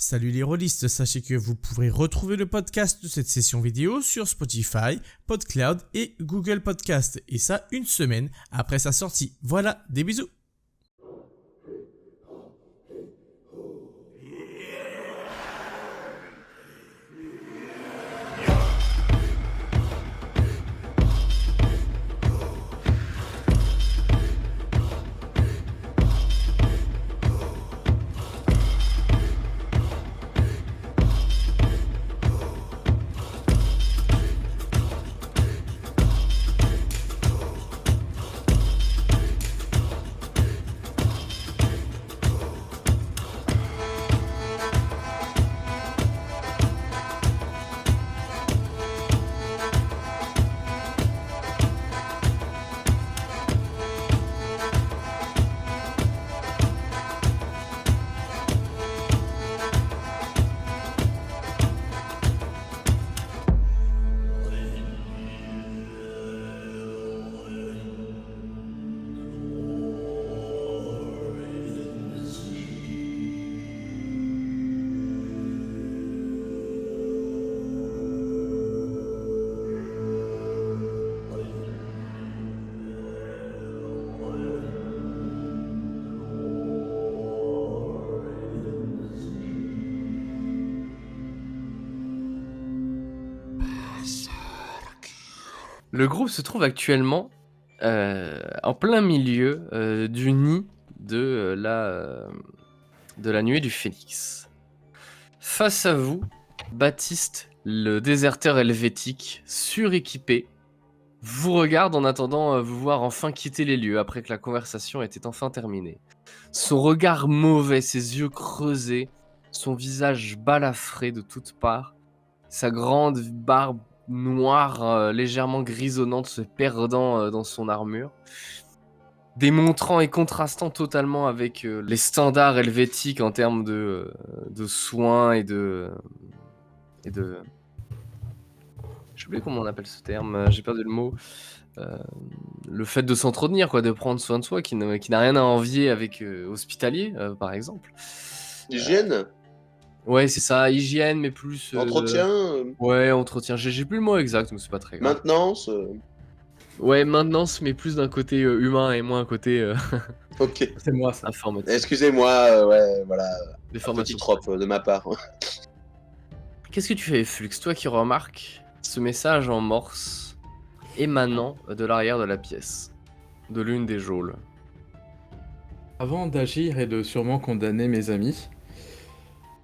Salut les rôlistes, sachez que vous pourrez retrouver le podcast de cette session vidéo sur Spotify, PodCloud et Google Podcast. Et ça, une semaine après sa sortie. Voilà, des bisous. Le groupe se trouve actuellement en plein milieu du nid de la nuée du Phénix. Face à vous, Baptiste, le déserteur helvétique, suréquipé, vous regarde en attendant vous voir enfin quitter les lieux après que la conversation était enfin terminée. Son regard mauvais, ses yeux creusés, son visage balafré de toutes parts, sa grande barbe noire légèrement grisonnante se perdant dans son armure, démontrant et contrastant totalement avec les standards helvétiques en termes de soins et de... J'ai oublié comment on appelle ce terme, j'ai perdu le mot. Le fait de s'entretenir, quoi, de prendre soin de soi, qui n'a rien à envier avec hospitalier, par exemple. Hygiène Ouais, c'est ça, hygiène, mais plus... Entretien Ouais, entretien, j'ai plus le mot exact, mais c'est pas très grave. Maintenance Ouais, maintenance, mais plus d'un côté humain et moins un côté Ok. C'est moi ça. informatique. Excusez-moi, ouais, voilà. Des Un formations. petit trop de ma part. Qu'est-ce que tu fais, Flux, toi qui remarques ce message en morse émanant de l'arrière de la pièce, de l'une des geôles? Avant d'agir et de sûrement condamner mes amis,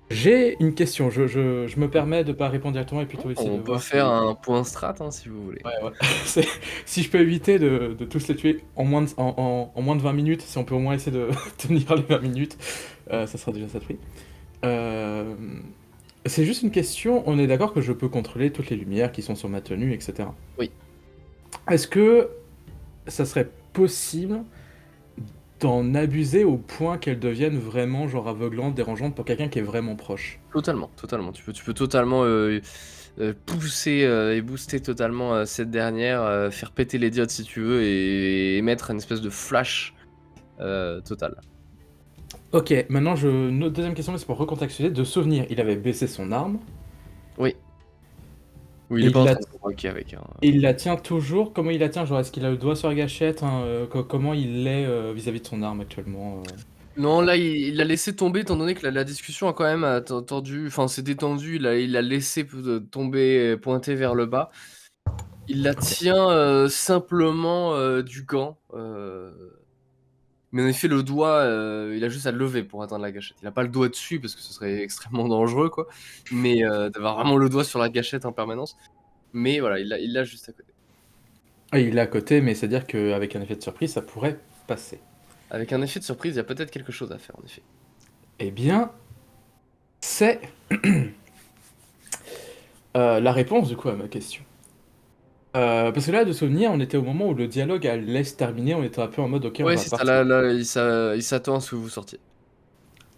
j'ai une question. Je me permets de pas répondre directement et plutôt essayer On de peut voir faire un point strat si vous voulez. Ouais. Si je peux éviter de tous les tuer en moins de 20 minutes, si on peut au moins essayer de tenir les 20 minutes, ça sera déjà ça de prix. C'est juste une question, on est d'accord que je peux contrôler toutes les lumières qui sont sur ma tenue, etc. Oui. Est-ce que ça serait possible d'en abuser au point qu'elles deviennent vraiment genre aveuglantes, dérangeantes pour quelqu'un qui est vraiment proche? Totalement. Tu peux totalement pousser et booster totalement cette dernière, faire péter les diodes si tu veux et émettre une espèce de flash total. Ok, maintenant notre deuxième question, mais c'est pour recontextualiser. De souvenir, il avait baissé son arme. Oui. Oui, Et il est pas en il train la- de se braquer avec. Et il la tient toujours. Comment il la tient? Genre, est-ce qu'il a le doigt sur la gâchette, hein, comment il est vis-à-vis de son arme actuellement? Non, là, il l'a laissé tomber, étant donné que la discussion a quand même s'est détendue, il l'a laissé tomber, pointer vers le bas. Il la tient simplement du gant. Mais en effet, le doigt, il a juste à le lever pour atteindre la gâchette. Il n'a pas le doigt dessus parce que ce serait extrêmement dangereux, quoi. Mais d'avoir vraiment le doigt sur la gâchette en permanence. Mais voilà, il l'a juste à côté. Ah, il est à côté, mais c'est-à-dire qu'avec un effet de surprise, ça pourrait passer. Avec un effet de surprise, il y a peut-être quelque chose à faire, en effet. Eh bien, c'est la réponse du coup à ma question. Parce que là, de souvenir, on était au moment où le dialogue allait se terminer, on était un peu en mode ok, on Ouais, va c'est ça, partir. là, il s'attend à ce que vous sortiez.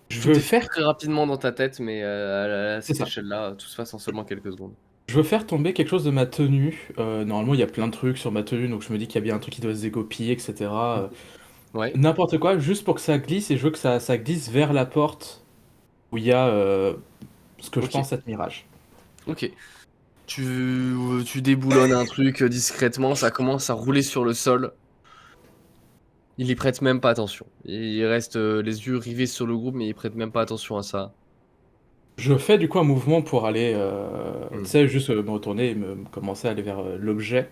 Je Tout veux est fait faire, très rapidement dans ta tête, mais à C'est cette ça. échelle-là, tout se passe en seulement quelques secondes. Je veux faire tomber quelque chose de ma tenue. Normalement, il y a plein de trucs sur ma tenue, donc je me dis qu'il y a bien un truc qui doit se dégoupiller, etc. Ouais. N'importe quoi, juste pour que ça glisse, et je veux que ça glisse vers la porte où il y a ce que je Ok. pense être Mirage. Ok. Tu déboulonnes un truc discrètement, ça commence à rouler sur le sol. Il y prête même pas attention. Il reste les yeux rivés sur le groupe, mais il prête même pas attention à ça. Je fais du coup un mouvement pour aller, Hmm. tu sais, juste me retourner et commencer à aller vers l'objet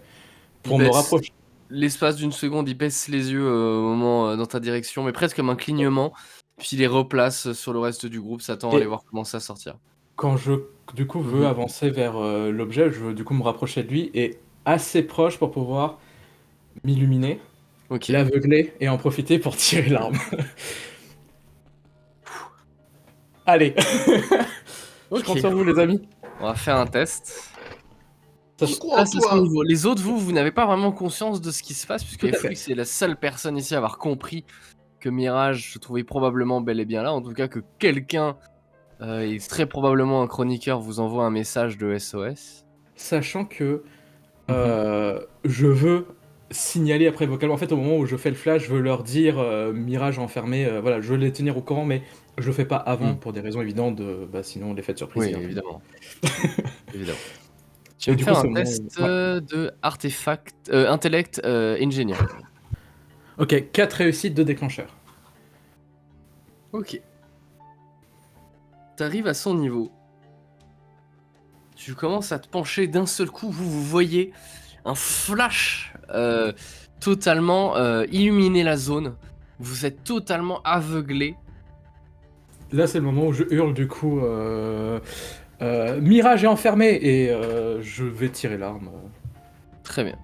pour Il me baisse- rapprocher. L'espace d'une seconde, il baisse les yeux au moment dans ta direction, mais presque comme un clignement. Puis il les replace sur le reste du groupe, s'attend à Et- les voir commencer à sortir. Quand je, du coup, veux Mhm. avancer vers l'objet, je veux du coup me rapprocher de lui et assez proche pour pouvoir m'illuminer, Ok. l'aveugler et en profiter pour tirer l'arme. Allez, je Ok. compte sur vous les amis. On va faire un test. On croit Ah, en c'est son toi. niveau. Les autres, vous n'avez pas vraiment conscience de ce qui se passe, puisque Tout à fait. Flux est la seule personne ici à avoir compris que Mirage se trouvait probablement bel et bien là. En tout cas, que quelqu'un, et très probablement un chroniqueur, vous envoie un message de SOS. Sachant que Mhm. je veux signaler après vocalement. En fait, au moment où je fais le flash, je veux leur dire Mirage enfermé. Voilà, je veux les tenir au courant, mais je le fais pas avant Mm. pour des raisons évidentes. Sinon, l'effet de surprise. Oui, il est un peu- évidemment. Évidemment. Tu Et vas me du faire coup, un c'est au moment test où- ouais. de artefact, intellect, engineer. Ok, 4 réussites de déclencheur. Ok. T'arrives à son niveau. Tu commences à te pencher d'un seul coup. Vous voyez un flash totalement illuminer la zone. Vous êtes totalement aveuglé. Là, c'est le moment où je hurle du coup Mirage est enfermé et je vais tirer l'arme. Très bien.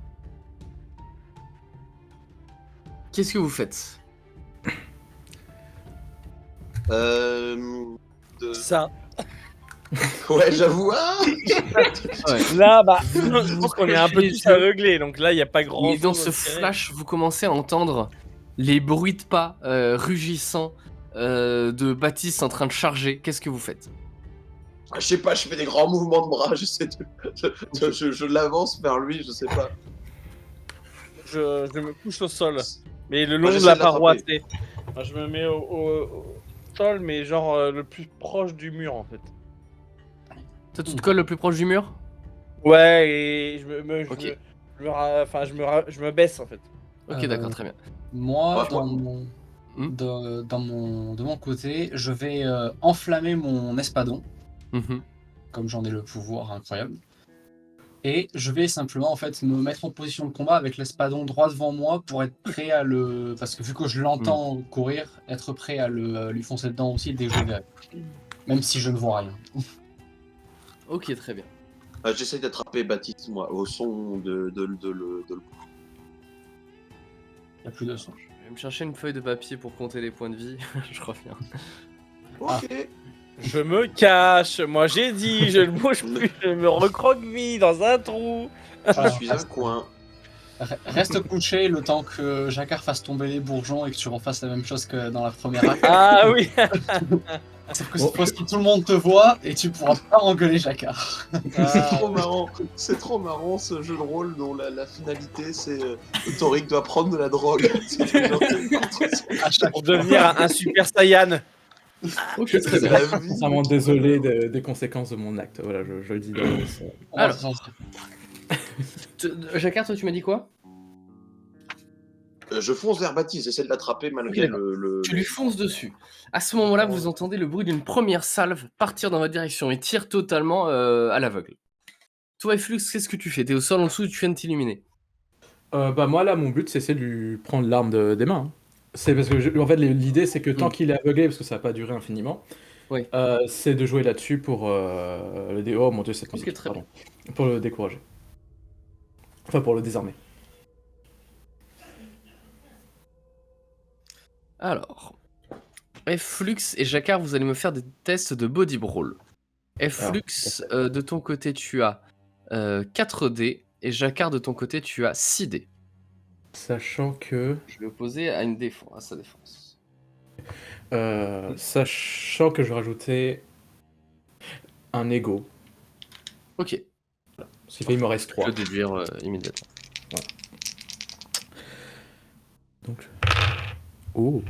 Qu'est-ce que vous faites? De- Ça. Ouais, j'avoue. Ah Là, bah, Vous je pense qu'on est un peu les tous yeux. aveuglés, donc là, il n'y a pas grand Et dans chose ce à tirer. flash, vous commencez à entendre les bruits de pas rugissants de Baptiste en train de charger. Qu'est-ce que vous faites? Je sais pas, je fais des grands mouvements de bras, je l'avance vers lui, je sais pas. Je me couche au sol, mais le Moi, long de j'essaie la de paroi, l'attraper. Enfin, je me mets au sol, mais genre le plus proche du mur, en fait. Toi, tu te colles le plus proche du mur? Ouais, et je me, Ok. enfin, je me baisse, en fait. Ok, d'accord, très bien. Moi, Ouais, Hmm. de mon côté, je vais enflammer mon espadon, Mhm. comme j'en ai le pouvoir incroyable. Et je vais simplement en fait me mettre en position de combat avec l'espadon droit devant moi pour être prêt à le... Parce que vu que je l'entends courir, être prêt à lui foncer dedans aussi dès que je le verrai. Même si je ne vois rien. Ok, très bien. J'essaie d'attraper Baptiste, moi, au son de le. Il n'y a plus de son. Je vais me chercher une feuille de papier pour compter les points de vie. Je reviens. Ok. Je me cache, moi j'ai dit, je ne bouge plus, je me recroqueville dans un trou. Je suis un coin. Reste couché le temps que Jacquard fasse tomber les bourgeons et que tu refasses la même chose que dans la première acte. Ah oui. Sauf que cette fois-ci tout le monde te voit et tu pourras pas engueuler Jacquard. C'est trop marrant. C'est trop marrant ce jeu de rôle dont la finalité c'est Toric doit prendre de la drogue. C'est genre, À chaque Pour devenir un super saiyan. Ok, Je très suis bien. sincèrement désolé des conséquences de mon acte. Voilà, je le dis d'avance. On va Alors. s'en sortir. Jacquard, toi, tu m'as dit quoi? Je fonce vers Baptiste, j'essaie de l'attraper malgré Ok, d'accord. le. Tu lui fonces dessus. À ce moment-là, vous entendez le bruit d'une première salve partir dans votre direction et tire totalement à l'aveugle. Toi, Flux, qu'est-ce que tu fais? T'es au sol en dessous et tu viens de t'illuminer. Moi là, mon but c'est de lui prendre l'arme des mains. Hein. C'est parce que en fait l'idée c'est que tant qu'il est aveuglé, parce que ça va pas durer infiniment, Oui. c'est de jouer là-dessus pour le oh mon dieu cette musique, très pardon. Pour le décourager. Enfin pour le désarmer. Alors, Flux et Jacquard, vous allez me faire des tests de body brawl. Flux, de ton côté, tu as 4 dés et Jacquard, de ton côté, tu as 6 dés. Sachant que Je vais opposer à sa défense. sachant que je vais rajouter un ego. Ok, Ce qui fait il me reste je 3. peux déduire immédiatement. Donc oh.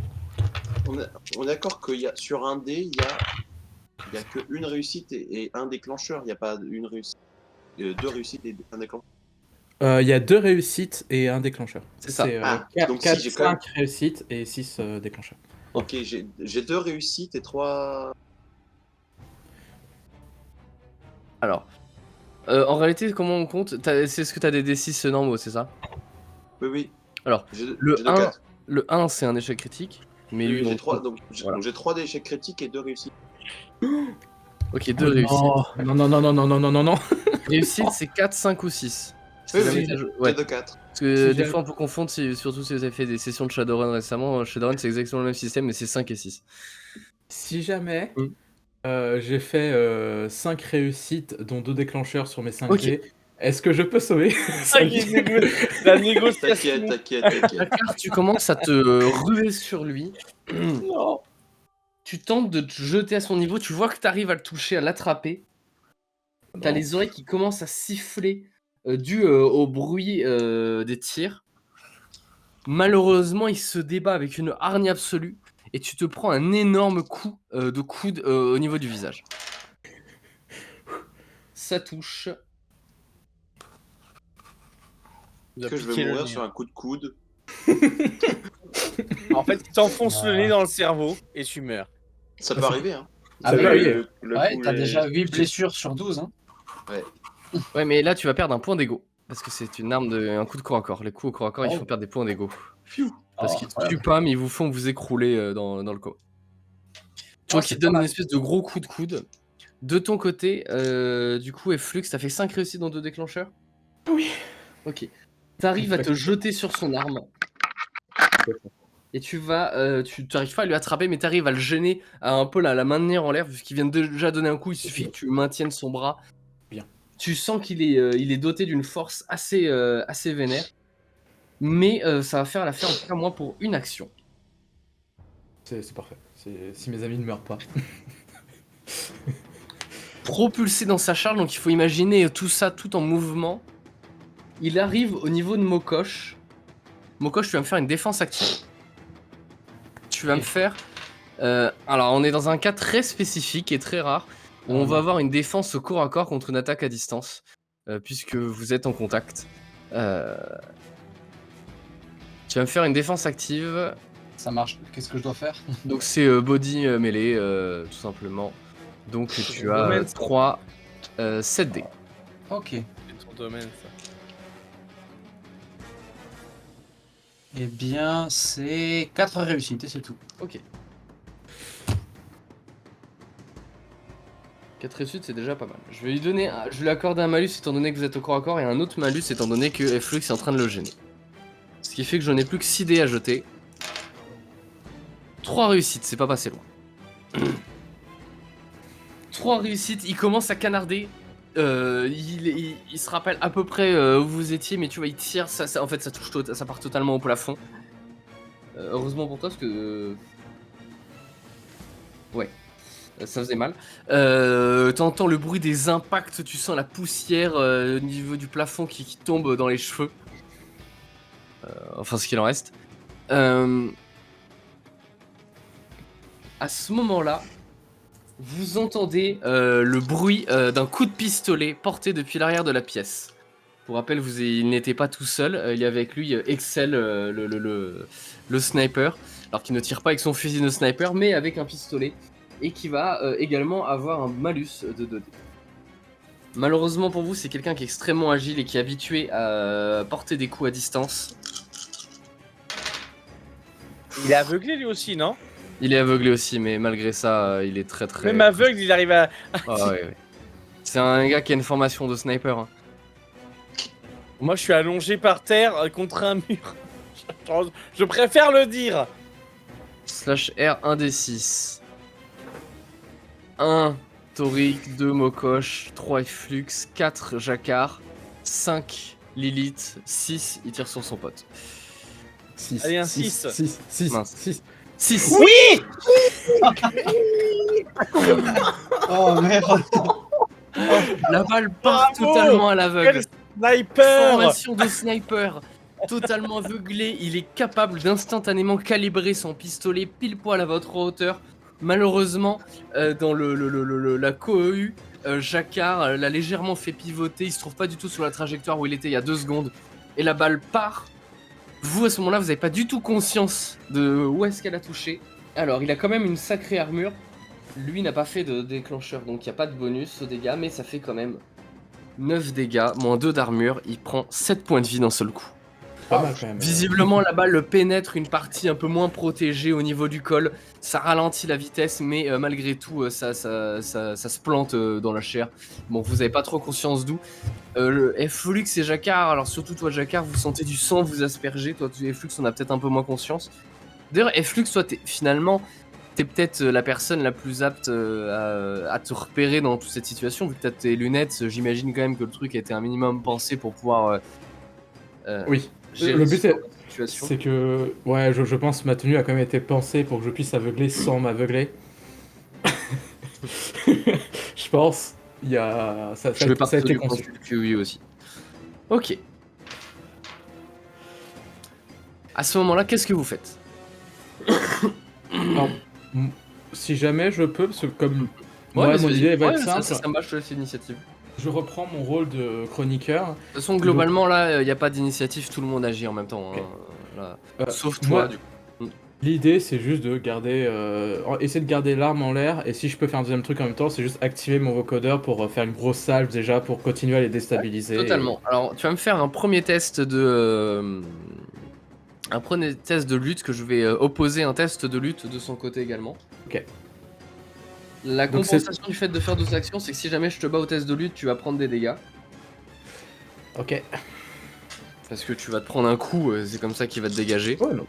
On est d'accord qu'il y a sur un dé, il y a Il n'y a qu'une réussite et un déclencheur. Il n'y a pas une réussite, deux réussites et un déclencheur. Il y a 2 réussites et un déclencheur. C'est ça. Donc si, j'ai quand 5 même- réussites et 6 déclencheurs. Ok, j'ai 2 réussites et 3. Alors, en réalité, comment on compte? C'est ce que t'as des D6 normaux, c'est ça? Oui, oui. Alors, J'ai le deux 1, quatre. le 1 c'est un échec critique. Mais lui, J'ai donc, 3 voilà. donc j'ai 3 d'échecs critiques et 2 réussites. Ok, 2 réussites. Non, non, non, non, non, non, non, non, non. Réussite, c'est 4, 5 ou 6. Oui, jamais oui, t'as joué- j'ai ouais. 2 4. Parce que Si des jamais- fois on peut confondre, surtout si vous avez fait des sessions de Shadowrun récemment. Shadowrun c'est exactement le même système, mais c'est 5 et 6. Si jamais Mm. j'ai fait 5 réussites, dont 2 déclencheurs sur mes 5 Ok. dés, est-ce que je peux sauver La négociation. T'inquiète. Dakar, tu commences à te ruer sur lui. Non. Tu tentes de te jeter à son niveau, tu vois que tu arrives à le toucher, à l'attraper. T'as les oreilles qui commencent à siffler dû au bruit des tirs. Malheureusement, il se débat avec une hargne absolue et tu te prends un énorme coup de coude au niveau du visage. Ça touche. Est-ce que je vais mourir sur un coup de coude? En fait, tu t'enfonces le Ouais. nez dans le cerveau et tu meurs. Ça peut arriver, hein. Ah Ça oui, peut oui. arriver. Ouais, coup, t'as les- déjà 8 blessures sur 12. Hein. Ouais, mais là, tu vas perdre un point d'ego. Parce que c'est une arme un coup de corps à corps. Les coups au corps à corps, il Oh. faut perdre des points d'ego. Pfiou. Parce Oh, qu'ils te ouais. tuent pas, mais ils vous font vous écrouler dans le coma. Tu vois c'est qu'il te pas donne une mal. espèce de gros coup de coude. De ton côté, du coup, Flux, t'as fait 5 réussites dans 2 déclencheurs? Oui. Ok. T'arrives à te jeter sur son arme. Et tu vas. Tu t'arrives pas à lui attraper, mais t'arrives à le gêner, à un peu la maintenir en l'air, puisqu'il vient de déjà donner un coup, il suffit que tu maintiennes son bras. Bien. Tu sens qu'il est doté d'une force assez vénère. Mais ça va faire l'affaire, en tout cas, moi, pour une action. C'est parfait. Si mes amis ne meurent pas. Propulsé dans sa charge, donc il faut imaginer tout ça tout en mouvement. Il arrive au niveau de Mokosh. Mokosh, tu vas me faire une défense active. Tu vas me faire... alors, on est dans un cas très spécifique et très rare, où on va avoir une défense au corps à corps contre une attaque à distance, puisque vous êtes en contact. Tu vas me faire une défense active, Ça marche. Qu'est-ce que je dois faire? donc c'est body mêlée, tout simplement. Donc tu as domaine, ça. 3, 7 dés. Ok. C'est ton domaine, ça. Eh bien, c'est 4 réussites et c'est tout. Ok. 4 réussites, c'est déjà pas mal. Je vais lui accorder un malus étant donné que vous êtes au corps à corps et un autre malus étant donné que Flux est en train de le gêner. Ce qui fait que je n'ai plus que 6 dés à jeter. 3 réussites, c'est pas passé loin. 3 réussites, il commence à canarder. Il se rappelle à peu près où vous étiez, mais tu vois, il tire, en fait ça touche, ça part totalement au plafond. Heureusement pour toi, parce que... ouais, ça faisait mal. T'entends le bruit des impacts, tu sens la poussière au niveau du plafond qui tombe dans les cheveux. Enfin, ce qu'il en reste. À ce moment-là, vous entendez le bruit d'un coup de pistolet porté depuis l'arrière de la pièce. Pour rappel, il n'était pas tout seul, il y avait avec lui Excel, le sniper, alors qu'il ne tire pas avec son fusil de sniper, mais avec un pistolet, et qui va également avoir un malus de 2D. Malheureusement pour vous, c'est quelqu'un qui est extrêmement agile et qui est habitué à porter des coups à distance. Il est aveuglé lui aussi, non? Il est aveuglé aussi, mais malgré ça, il est très très... Même aveugle, il arrive à. Ah, ouais. C'est un gars qui a une formation de sniper. Hein. Moi, je suis allongé par terre contre un mur. Je préfère le dire. Slash R 1d6. 1 Toric, 2 Mokosh, 3 Flux, 4 Jacquard, 5 Lilith, 6 il tire sur son pote. 6. Allez, un 6. 6. Mince. 6. 6 Oui. Oh merde. La balle part Bravo. totalement à l'aveugle. Quel sniper. Formation de sniper. Totalement aveuglé, il est capable d'instantanément calibrer son pistolet pile poil à votre hauteur Malheureusement, dans la cohue, Jacquard l'a légèrement fait pivoter. Il se trouve pas du tout sur la trajectoire où il était il y a 2 secondes. Et la balle part. Vous, à ce moment-là, vous n'avez pas du tout conscience de où est-ce qu'elle a touché. Alors, il a quand même une sacrée armure. Lui n'a pas fait de déclencheur, donc il n'y a pas de bonus aux dégâts, mais ça fait quand même 9 dégâts, moins 2 d'armure. Il prend 7 points de vie d'un seul coup. Pas mal quand même. Visiblement, la balle pénètre une partie un peu moins protégée au niveau du col. Ça ralentit la vitesse, mais malgré tout, ça se plante dans la chair. Bon, vous n'avez pas trop conscience d'où. Flux et Jacquard, alors surtout toi, Jacquard, vous sentez du sang vous asperger. Toi, Flux, on a peut-être un peu moins conscience. D'ailleurs, Flux, toi, t'es peut-être la personne la plus apte à te repérer dans toute cette situation. Vu que t'as tes lunettes, j'imagine quand même que le truc a été un minimum pensé pour pouvoir. Oui. Gérer Le but, ce genre de situation. c'est que, ouais, je pense que ma tenue a quand même été pensée pour que je puisse aveugler sans m'aveugler. Je pense. Il y a... Ça Je vais a partir été du conçu. principe que oui aussi. Ok. À ce moment-là, qu'est-ce que vous faites? Alors, si jamais je peux, parce que comme Ouais, moi, vas-y, mon vas-y. idée va Ouais, être simple, ça me va, je te laisse l'initiative. je reprends mon rôle de chroniqueur. De toute façon, globalement, là, il n'y a pas d'initiative, tout le monde agit en même temps. Ok. Là. Euh, Sauf toi, moi, du coup. L'idée, c'est juste de garder, essayer de garder l'arme en l'air, et si je peux faire un deuxième truc en même temps, c'est juste activer mon vocodeur pour faire une grosse salve déjà, pour continuer à les déstabiliser. Totalement. Alors, tu vas me faire un premier test de... un premier test de lutte que je vais opposer un test de lutte de son côté également. Ok. La Donc compensation du fait de faire 2 actions, c'est que si jamais je te bats au test de lutte, tu vas prendre des dégâts. Ok. Parce que tu vas te prendre un coup, c'est comme ça qu'il va te dégager. Oh non.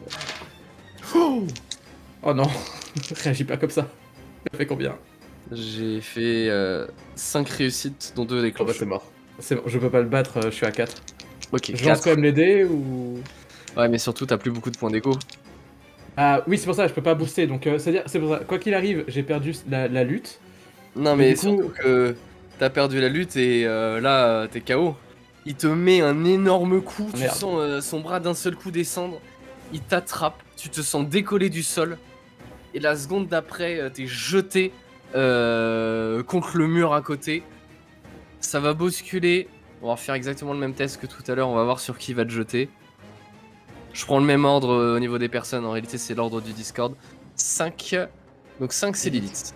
Oh non, réagis pas comme ça. Ça fait combien? J'ai fait 5 réussites, dont 2 Oh bah déclenches. c'est mort. C'est bon, je peux pas le battre, je suis à 4. Ok, Je lance 4. quand même les dés ou... Ouais, mais surtout, t'as plus beaucoup de points d'écho. Ah oui, c'est pour ça, je peux pas booster, donc c'est-à-dire, c'est pour ça, quoi qu'il arrive, j'ai perdu la lutte. Non, Mais mais du coup- surtout que t'as perdu la lutte et là, t'es KO. Il te met un énorme coup, tu Merde. sens son bras d'un seul coup descendre, il t'attrape, tu te sens décoller du sol, et la seconde d'après, t'es jeté contre le mur à côté. Ça va bousculer, on va faire exactement le même test que tout à l'heure, on va voir sur qui va te jeter. Je prends le même ordre au niveau des personnes, en réalité c'est l'ordre du Discord. 5, donc 5 c'est Lilith.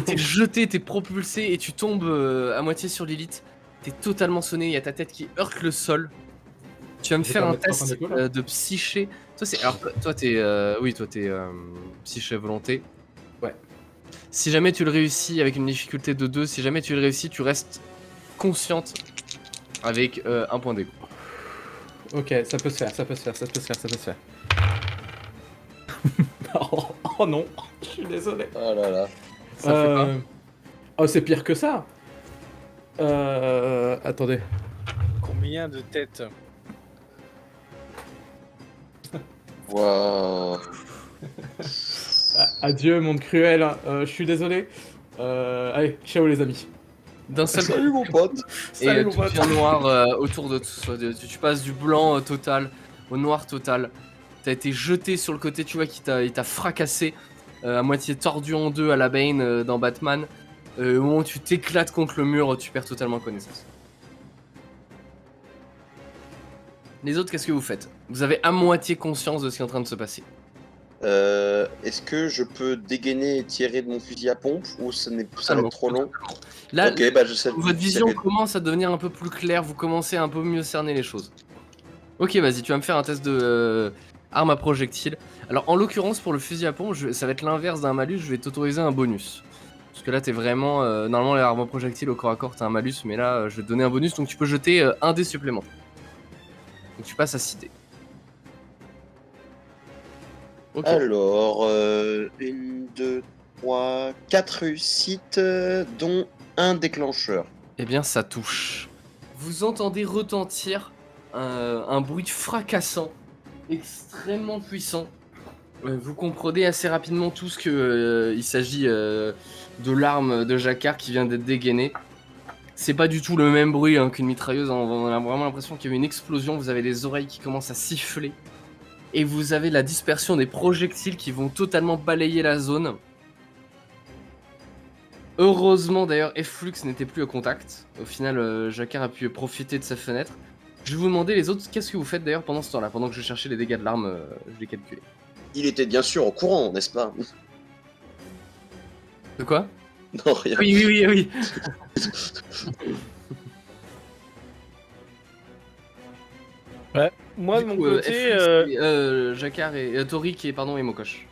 T'es jeté, t'es propulsé et tu tombes à moitié sur Lilith. T'es totalement sonné, il y a ta tête qui heurte le sol. Tu vas me Je vais faire pas un mettre test un écho, là de psyché. Toi, c'est. Alors, toi, t'es. Oui, toi, t'es psyché volonté. Ouais. Si jamais tu le réussis avec une difficulté de 2, si jamais tu le réussis, tu restes consciente avec 1 point d'écho. Ok, ça peut se faire, ça peut se faire, ça peut se faire, ça peut se faire. Oh non, je suis désolé. Oh là là. Ça fait pas. Oh, c'est pire que ça. Attendez. Combien de têtes? Waouh. Adieu, monde cruel. Je suis désolé. Allez, ciao les amis. D'un seul coup. Salut mon pote. Et Salut, mon tout pote. devient noir autour de toi. Tu passes du blanc total au noir total. T'as été jeté sur le côté, tu vois, il t'a fracassé à moitié tordu en deux à la Bane dans Batman. Au moment où tu t'éclates contre le mur, tu perds totalement connaissance. Les autres, qu'est-ce que vous faites? Vous avez à moitié conscience de ce qui est en train de se passer. Est-ce que je peux dégainer et tirer de mon fusil à pompe ou ça va Totalement, être trop long? Là, Ok, bah je sais. votre vision commence à devenir un peu plus claire, vous commencez à un peu mieux cerner les choses. Ok, vas-y, tu vas me faire un test de arme à projectile. Alors, en l'occurrence, pour le fusil à pompe, ça va être l'inverse d'un malus, je vais t'autoriser un bonus. Parce que là, t'es vraiment... normalement, les armes à projectile au corps à corps, t'as un malus, mais là, je vais te donner un bonus, donc tu peux jeter un dé supplémentaire. Donc tu passes à 6 dés. Ok. Alors, 1, 2, 3, 4 réussites, dont un déclencheur. Eh bien, ça touche. Vous entendez retentir un bruit fracassant, extrêmement puissant. Vous comprenez assez rapidement tout ce que il s'agit de l'arme de Jacquard qui vient d'être dégainée. C'est pas du tout le même bruit qu'une mitrailleuse, on a vraiment l'impression qu'il y a eu une explosion, vous avez les oreilles qui commencent à siffler. Et vous avez la dispersion des projectiles qui vont totalement balayer la zone. Heureusement d'ailleurs, Flux n'était plus au contact. Au final, Jacquard a pu profiter de sa fenêtre. Je vais vous demander les autres, qu'est-ce que vous faites d'ailleurs pendant ce temps-là? Pendant que je cherchais les dégâts de l'arme, je l'ai calculé. Il était bien sûr au courant, n'est-ce pas? De quoi? Non, rien. Oui. Moi, de Du mon coup, côté, Jacquard et Toric et Mokosh.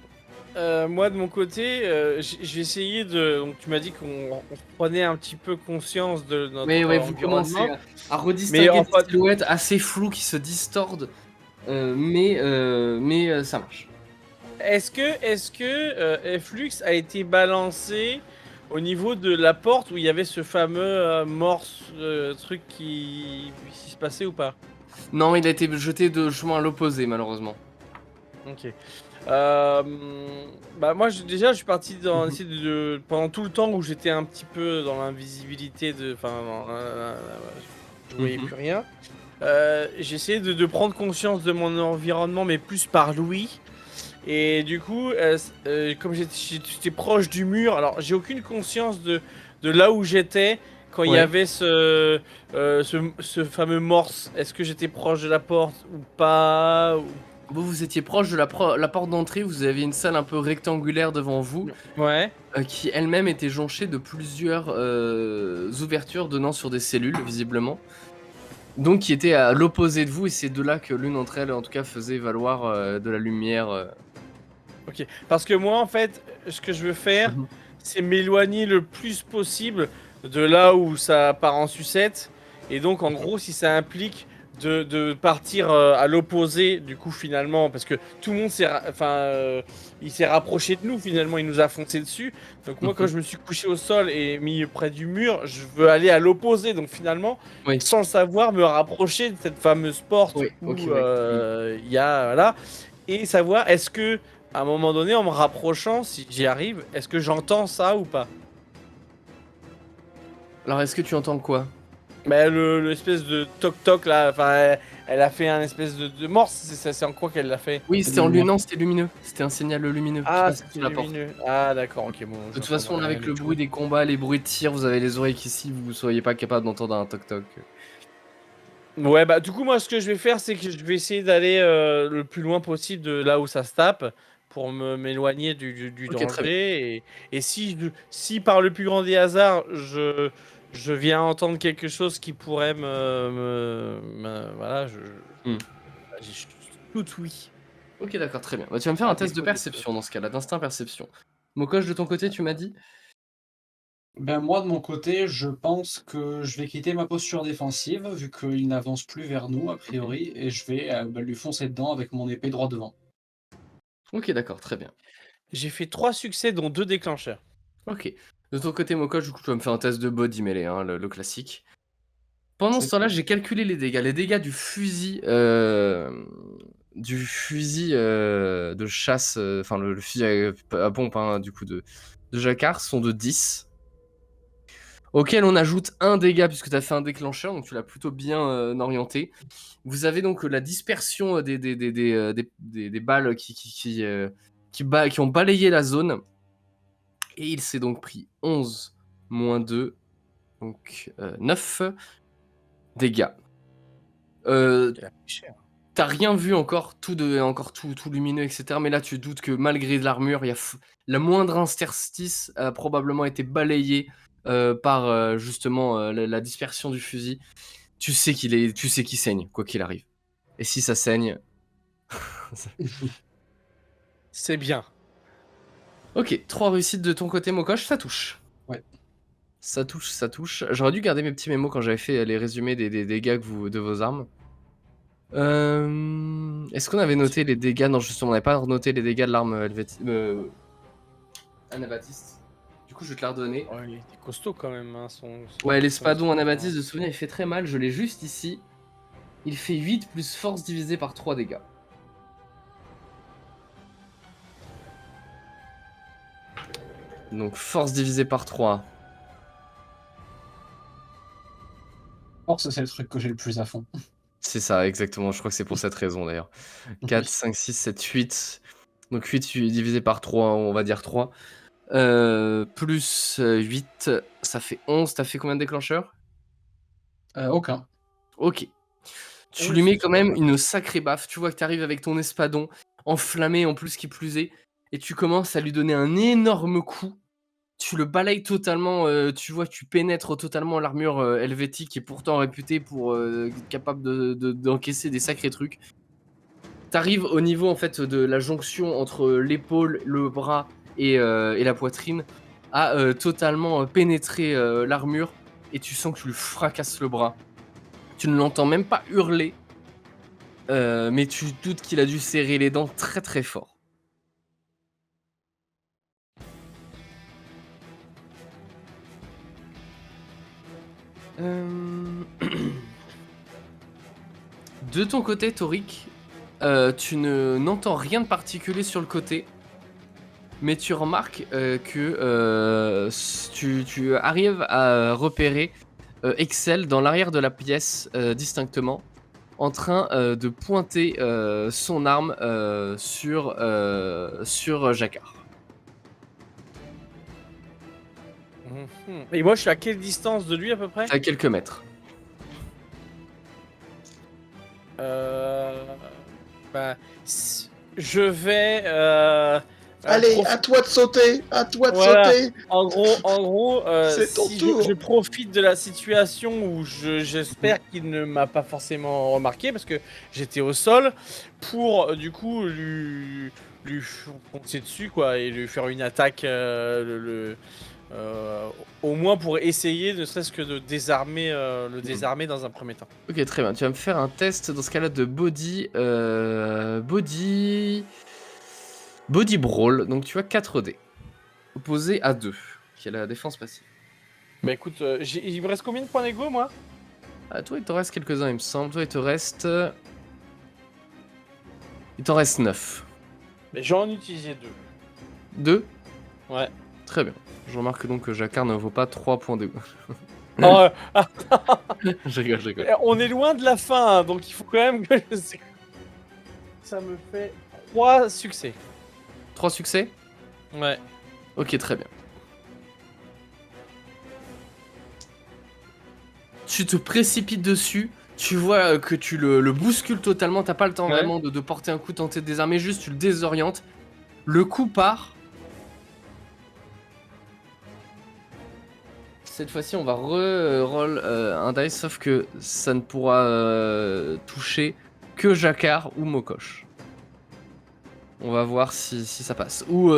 moi, de mon côté, j'ai essayé de. Donc, tu m'as dit qu'on prenait un petit peu conscience de notre Mais ouais, vous commencez environnement. à redistinguer Mais en des fait- silhouettes assez floues qui se distordent, mais ça marche. Est-ce que Flux a été balancé au niveau de la porte où il y avait ce fameux morse truc qui se passait ou pas? Non, il a été jeté de chemin à l'opposé, malheureusement. Ok. Bah moi déjà je suis parti dans essayer pendant tout le temps où j'étais un petit peu dans l'invisibilité enfin je voyais plus rien. J'ai essayé de prendre conscience de mon environnement mais plus par l'ouïe. Et du coup, comme j'étais proche du mur, alors j'ai aucune conscience de là où j'étais quand il y Ouais. avait ce fameux morse. Est-ce que j'étais proche de la porte ou pas Vous étiez proche de la porte d'entrée, vous aviez une salle un peu rectangulaire devant vous, Ouais. qui elle-même était jonchée de plusieurs ouvertures donnant sur des cellules, visiblement. Donc qui étaient à l'opposé de vous, et c'est de là que l'une d'entre elles, en tout cas, faisait valoir de la lumière. Ok. Parce que moi, en fait, ce que je veux faire, Mhm. c'est m'éloigner le plus possible de là où ça part en sucette. Et donc, en gros, si ça implique de partir à l'opposé, du coup, finalement, parce que tout le monde il s'est rapproché de nous, finalement, il nous a foncé dessus. Donc, moi, quand je me suis couché au sol et mis près du mur, je veux aller à l'opposé. Donc, finalement, Oui. sans le savoir, me rapprocher de cette fameuse porte Oui, où ok, il y a. Voilà. Et savoir, est-ce que à un moment donné, en me rapprochant, si j'y arrive, est-ce que j'entends ça ou pas? Alors, est-ce que tu entends quoi? Mais l'espèce de toc-toc là, enfin, elle a fait un espèce de morse, c'est en quoi qu'elle l'a fait? Oui, c'était en lumière. lumineux, c'était lumineux. C'était un signal lumineux qui Ah, passait sous c'était la porte. lumineux. Ah, d'accord, ok, bon. De toute façon, là, avec le bruit des combats, les bruits de tir, vous avez les oreilles qu'ici, vous ne seriez pas capable d'entendre un toc-toc. Ouais, bah, du coup, moi, ce que je vais faire, c'est que je vais essayer d'aller le plus loin possible de là où ça se tape pour m'éloigner du Ok, très danger. Et si par le plus grand des hasards, je viens entendre quelque chose qui pourrait voilà, Hmm. je suis tout oui. Ok, d'accord, très bien. Bah, tu vas me faire un test de perception dans ce cas-là, d'instinct perception. Mokosh, de ton côté, tu m'as dit? Ben moi, de mon côté, je pense que je vais quitter ma posture défensive, vu qu'il n'avance plus vers nous, a priori, et je vais lui foncer dedans avec mon épée droit devant. Ok, d'accord, très bien. J'ai fait 3 succès, dont 2 déclencheurs. Ok. De ton côté, Mokosh, du coup, tu vas me faire un test de body melee, hein, le classique. Pendant ce C'est temps-là, ça. j'ai calculé les dégâts. Les dégâts du fusil, de chasse, enfin le fusil à pompe, hein, du coup, de Jacquard, sont de 10. Auquel on ajoute un dégât, puisque tu as fait un déclencheur, donc tu l'as plutôt bien orienté. Vous avez donc la dispersion des balles qui ont balayé la zone. Et il s'est donc pris 11 moins 2, donc 9 dégâts. T'as rien vu encore, tout lumineux, etc. Mais là, tu doutes que malgré l'armure, la moindre interstice a probablement été balayé par justement la dispersion du fusil. Tu sais qu'il saigne, quoi qu'il arrive. Et si ça saigne... C'est bien. Ok, 3 réussites de ton côté, Mokosh, ça touche. Ouais. Ça touche. J'aurais dû garder mes petits mémos quand j'avais fait les résumés des dégâts de vos armes. Est-ce qu'on avait noté les dégâts? Non, justement, on n'avait pas noté les dégâts de l'arme Anabaptiste. Du coup, je vais te la redonner. Oh, il était costaud quand même. Hein, Ouais, l'espadon Anabaptiste, de souvenir, il fait très mal. Je l'ai juste ici. Il fait 8 plus force divisé par 3 dégâts. Donc, force divisé par 3. Force, c'est le truc que j'ai le plus à fond. C'est ça, exactement. Je crois que c'est pour cette raison d'ailleurs. 4, 5, 6, 7, 8. Donc 8 divisé par 3, on va dire 3. Plus 8, ça fait 11. T'as fait combien de déclencheurs? Aucun. Ok. Tu Oui, lui mets c'est quand pas même mal. une sacrée baffe. Tu vois que t'arrives avec ton espadon enflammé en plus qui plus est. Et tu commences à lui donner un énorme coup. Tu le balayes totalement. Tu vois, tu pénètres totalement l'armure helvétique qui est pourtant réputée pour être capable d'encaisser des sacrés trucs. T'arrives au niveau en fait de la jonction entre l'épaule, le bras et la poitrine à totalement pénétrer l'armure et tu sens que tu lui fracasses le bras. Tu ne l'entends même pas hurler, mais tu doutes qu'il a dû serrer les dents très très fort. De ton côté, Torik, tu n'entends rien de particulier sur le côté, mais tu remarques que tu arrives à repérer Excel dans l'arrière de la pièce distinctement, en train de pointer son arme sur Jacquard. Et moi, je suis à quelle distance de lui à peu près? À quelques mètres. Bah, je vais. Allez, profi- à toi de sauter. À toi de Voilà. sauter. En gros, C'est ton si tour. je profite de la situation où j'espère qu'il ne m'a pas forcément remarqué parce que j'étais au sol pour du coup lui foncer dessus quoi et lui faire une attaque au moins pour essayer ne serait-ce que de désarmer le désarmer dans un premier temps. Ok, très bien. Tu vas me faire un test dans ce cas-là de body. Body Brawl. Donc tu as 4 dés. Opposé à 2, qui est la défense passive. Bah écoute, il me reste combien de points d'ego moi? Ah, toi, il t'en reste quelques-uns, il me semble. Toi, il te reste. Il t'en reste 9. Mais j'en ai utilisé 2. 2 Ouais. Très bien. Je remarque donc que Jacquard ne vaut pas 3 points d'égo. Oh, Je rigole. on est loin de la fin, hein, donc il faut quand même que ça me fait 3 succès. 3 succès? Ouais. Ok, très bien. Tu te précipites dessus, tu vois que tu le bouscules totalement, t'as pas le temps Ouais. vraiment de porter un coup, tenter de désarmer, juste tu le désorientes. Le coup part. Cette fois-ci, on va roll un dice, sauf que ça ne pourra toucher que Jacquard ou Mokosh. On va voir si ça passe. Ou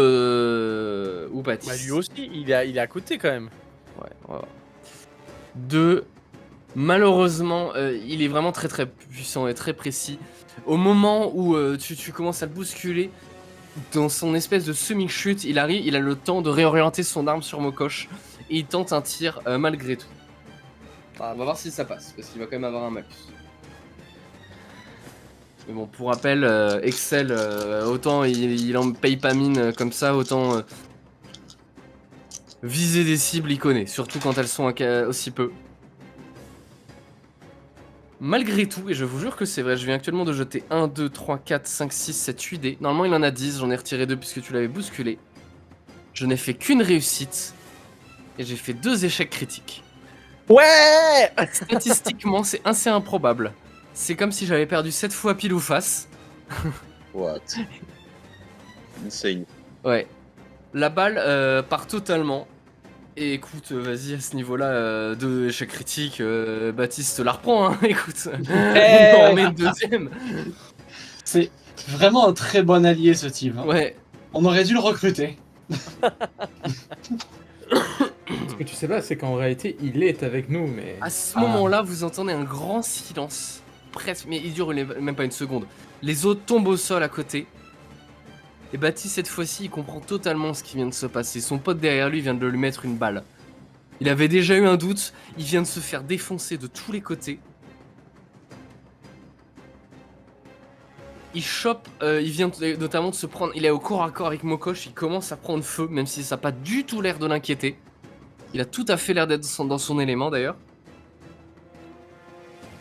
Baptiste. Bah lui aussi, il est à côté quand même. Ouais, on va voir. 2. Malheureusement, il est vraiment très très puissant et très précis. Au moment où tu commences à le bousculer, dans son espèce de semi-chute, il a le temps de réorienter son arme sur Mokosh. Et il tente un tir malgré tout. Enfin, on va voir si ça passe, parce qu'il va quand même avoir un malus. Mais bon, pour rappel, Excel, autant il en paye pas mine comme ça, autant viser des cibles, il connaît. Surtout quand elles sont aussi peu. Malgré tout, et je vous jure que c'est vrai, je viens actuellement de jeter 1, 2, 3, 4, 5, 6, 7, 8 dés. Normalement il en a 10, j'en ai retiré 2 puisque tu l'avais bousculé. Je n'ai fait qu'une réussite. Et j'ai fait 2 échecs critiques. Ouais. Statistiquement, c'est assez improbable. C'est comme si j'avais perdu 7 fois pile ou face. What? Insane. Ouais. La balle part totalement. Et écoute, vas-y, à ce niveau-là, 2 échecs critiques, Baptiste la reprend, hein, écoute. On met une deuxième. C'est vraiment un très bon allié ce type. Hein. Ouais. On aurait dû le recruter. Ce que tu sais pas, c'est qu'en réalité, il est avec nous, mais... À ce moment-là, vous entendez un grand silence. Presque, mais il dure même pas une seconde. Les autres tombent au sol à côté. Et Baptiste, cette fois-ci, il comprend totalement ce qui vient de se passer. Son pote derrière lui vient de lui mettre une balle. Il avait déjà eu un doute, il vient de se faire défoncer de tous les côtés. Il chope, il vient notamment de se prendre... Il est au corps à corps avec Mokosh, il commence à prendre feu, même si ça n'a pas du tout l'air de l'inquiéter. Il a tout à fait l'air d'être dans son élément d'ailleurs.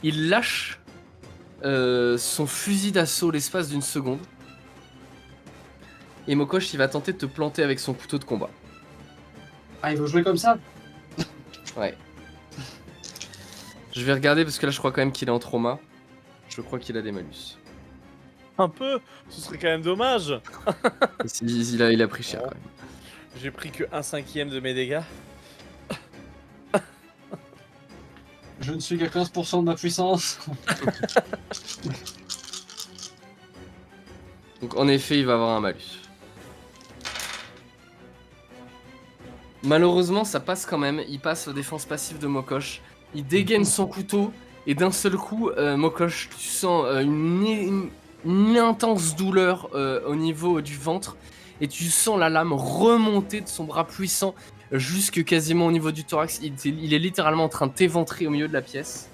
Il lâche son fusil d'assaut l'espace d'une seconde. Et Mokosh, il va tenter de te planter avec son couteau de combat. Ah, il veut jouer comme ça? Ouais. Je vais regarder parce que là, je crois quand même qu'il est en trauma. Je crois qu'il a des malus. Un peu, ce serait quand même dommage. Il a pris cher quand même. J'ai pris que 1/5 de mes dégâts. Je ne suis qu'à 15% de ma puissance. Donc en effet, il va avoir un malus. Malheureusement, ça passe quand même. Il passe aux défenses passives de Mokosh. Il dégaine son couteau et d'un seul coup, Mokosh, tu sens une intense douleur au niveau du ventre et tu sens la lame remonter de son bras puissant jusque quasiment au niveau du thorax. Il est littéralement en train de t'éventrer au milieu de la pièce.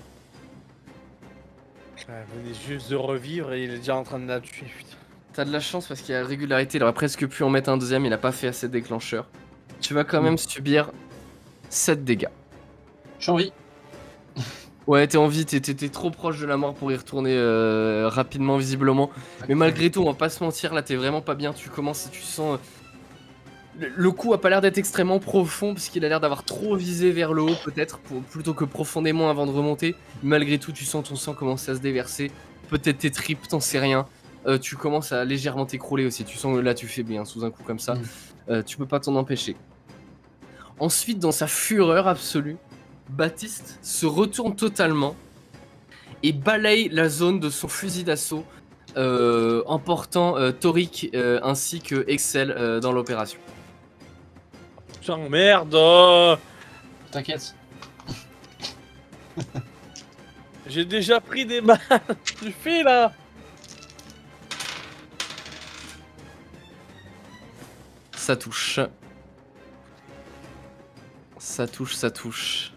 Ouais, venez juste de revivre et il est déjà en train de la tuer, putain. T'as de la chance parce qu'il y a régularité, il aurait presque pu en mettre un deuxième, il a pas fait assez de déclencheur. Tu vas quand même subir 7 dégâts. J'ai envie. Ouais, t'es en vie, t'es trop proche de la mort pour y retourner rapidement, visiblement. Mais malgré tout, on va pas se mentir, là t'es vraiment pas bien, tu sens... Le coup a pas l'air d'être extrêmement profond, parce qu'il a l'air d'avoir trop visé vers le haut, peut-être, plutôt que profondément avant de remonter. Malgré tout, tu sens ton sang commencer à se déverser. Peut-être tes tripes, t'en sais rien. Tu commences à légèrement t'écrouler aussi, tu sens que là tu fais bien, sous un coup comme ça. Tu peux pas t'en empêcher. Ensuite, dans sa fureur absolue, Baptiste se retourne totalement et balaye la zone de son fusil d'assaut, emportant Torik ainsi que Excel dans l'opération. Putain, merde. T'inquiète. J'ai déjà pris des balles. Tu fais là. Ça touche. Ça touche, ça touche.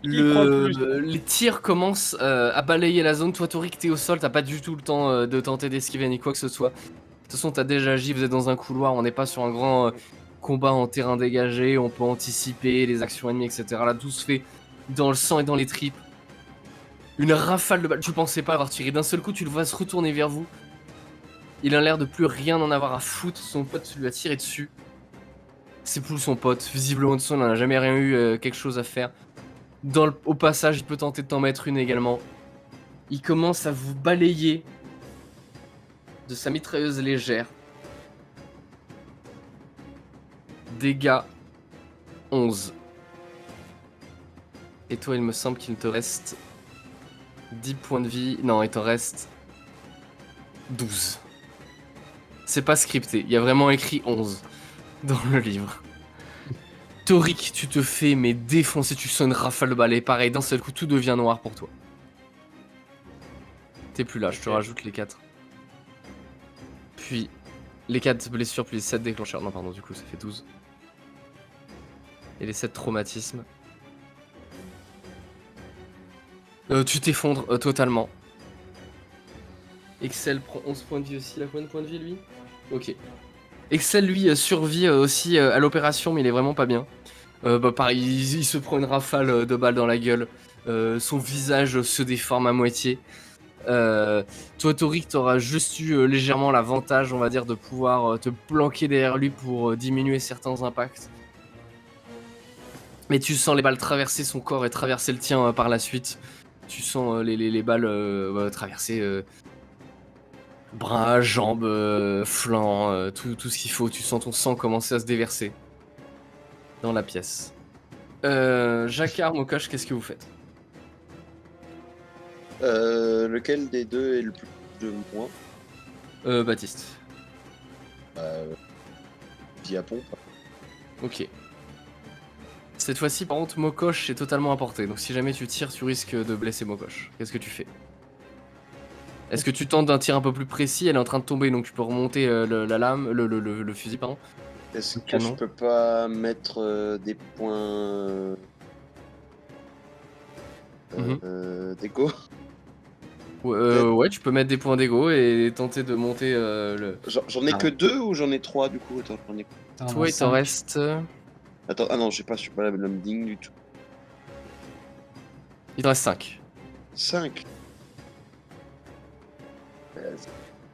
Les tirs commencent à balayer la zone. Toi, Torik, t'es au sol, t'as pas du tout le temps de tenter d'esquiver ni quoi que ce soit. De toute façon, t'as déjà agi, vous êtes dans un couloir, on n'est pas sur un grand combat en terrain dégagé, on peut anticiper les actions ennemies, etc. Là, tout se fait dans le sang et dans les tripes. Une rafale de balles, tu pensais pas avoir tiré. D'un seul coup, tu le vois se retourner vers vous. Il a l'air de plus rien en avoir à foutre, son pote lui a tiré dessus. C'est plus son pote, visiblement de son, il n'en a jamais rien eu quelque chose à faire. Au passage, il peut tenter de t'en mettre une également. Il commence à vous balayer de sa mitrailleuse légère. Dégâts 11. Et toi, il me semble qu'il te reste 10 points de vie. Non, il te reste 12. C'est pas scripté, il y a vraiment écrit 11 dans le livre. Torik, tu te fais mais défoncer, tu sens une rafale de balles et pareil, d'un seul coup tout devient noir pour toi. T'es plus là, je te rajoute les 4. Puis les 4 blessures, puis les 7 déclencheurs. Non pardon, du coup ça fait 12. Et les 7 traumatismes. Tu t'effondres totalement. Excel prend 11 points de vie aussi, il a combien de points de vie lui? Ok. Excel lui survit aussi à l'opération mais il est vraiment pas bien. Pareil, il se prend une rafale de balles dans la gueule. Son visage se déforme à moitié. Toi Torik, t'auras juste eu légèrement l'avantage on va dire de pouvoir te planquer derrière lui pour diminuer certains impacts. Mais tu sens les balles traverser son corps et traverser le tien par la suite. Tu sens les balles traverser bras, jambes, flancs, tout ce qu'il faut. Tu sens ton sang commencer à se déverser dans la pièce. Jacquard, Mokosh, qu'est-ce que vous faites? Lequel des deux est le plus de moi? Baptiste. Via pompe. Ok. Cette fois-ci, par contre, Mokosh est totalement à portée. Donc si jamais tu tires, tu risques de blesser Mokosh. Qu'est-ce que tu fais? Est-ce que tu tentes d'un tir un peu plus précis? Elle est en train de tomber, donc tu peux remonter la lame, le fusil, pardon. Est-ce que je peux pas mettre des points d'écho? Ouais, tu peux mettre des points d'ego et tenter de monter le... J'en ai que 2 ou j'en ai 3 du coup? Attends, j'en ai... Toi, il t'en reste... Attends, ah non, je suis pas la même digne du tout. Il te reste 5. 5.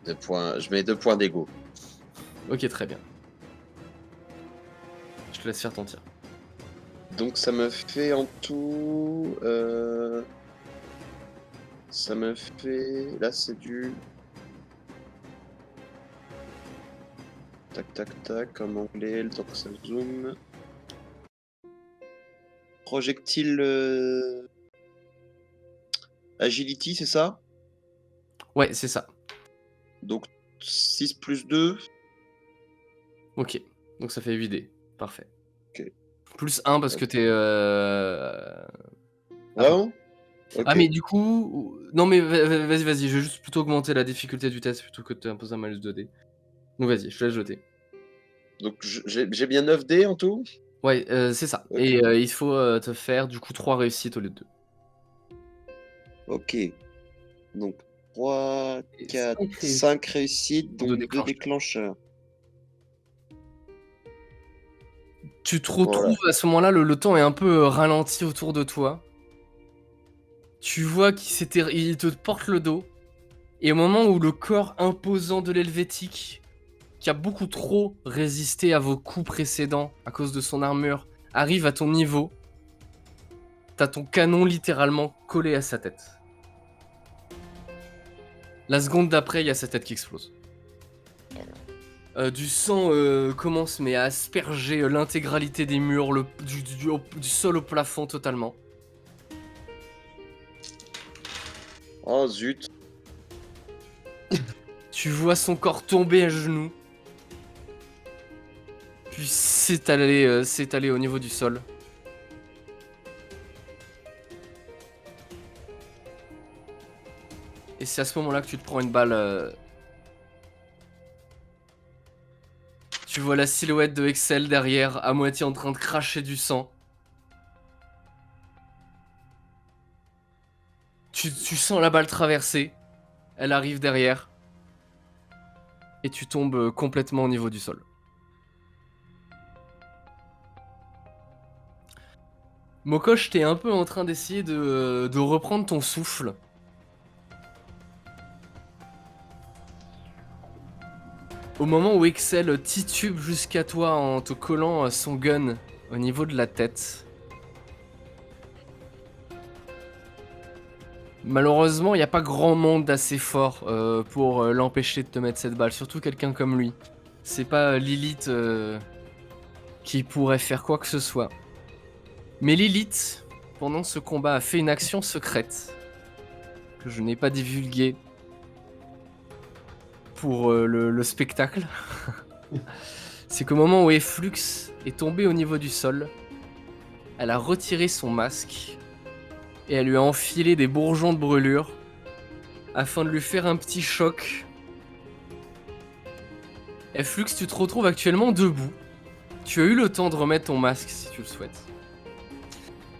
2 points. Je mets 2 points d'ego. Ok, très bien. Je te laisse faire ton tir. Donc ça me fait en tout... Ça me fait... Là c'est du... Tac tac tac, en anglais, le temps que ça zoome. Projectile... Agility, c'est ça? Ouais, c'est ça. Donc 6 plus 2. Ok, donc ça fait 8 dés. Parfait. Ok. Plus 1 parce que t'es... Vraiment? Ah Ok. mais du coup... Non mais vas-y, je vais juste plutôt augmenter la difficulté du test plutôt que de t'imposer un malus 2D. Donc vas-y, je te laisse jeter. Donc j'ai bien 9 dés en tout? Ouais, c'est ça. Ok. Et il faut te faire du coup 3 réussites au lieu de 2. Ok. Donc 3, Et 4, 5 réussites. 5 réussites, Deux donc 2 déclencheurs. déclencheurs. Tu te retrouves Voilà. à ce moment-là, le temps est un peu ralenti autour de toi. Tu vois il te porte le dos. Et au moment où le corps imposant de l'Helvétique, qui a beaucoup trop résisté à vos coups précédents à cause de son armure, arrive à ton niveau, t'as ton canon littéralement collé à sa tête. La seconde d'après, il y a sa tête qui explose. Du sang commence mais à asperger l'intégralité des murs, du sol au plafond totalement. Oh zut. Tu vois son corps tomber à genoux, puis s'étaler au niveau du sol. Et c'est à ce moment-là que tu te prends une balle. Tu vois la silhouette de Excel derrière, à moitié en train de cracher du sang. Tu sens la balle traverser. Elle arrive derrière. Et tu tombes complètement au niveau du sol. Mokosh, t'es un peu en train d'essayer de reprendre ton souffle. Au moment où Excel titube jusqu'à toi en te collant son gun au niveau de la tête. Malheureusement, il n'y a pas grand monde assez fort pour l'empêcher de te mettre cette balle, surtout quelqu'un comme lui. C'est pas Lilith qui pourrait faire quoi que ce soit. Mais Lilith, pendant ce combat, a fait une action secrète que je n'ai pas divulguée pour le spectacle. C'est qu'au moment où Efflux est tombé au niveau du sol, elle a retiré son masque et elle lui a enfilé des bourgeons de brûlure afin de lui faire un petit choc. Efflux, tu te retrouves actuellement debout. Tu as eu le temps de remettre ton masque si tu le souhaites.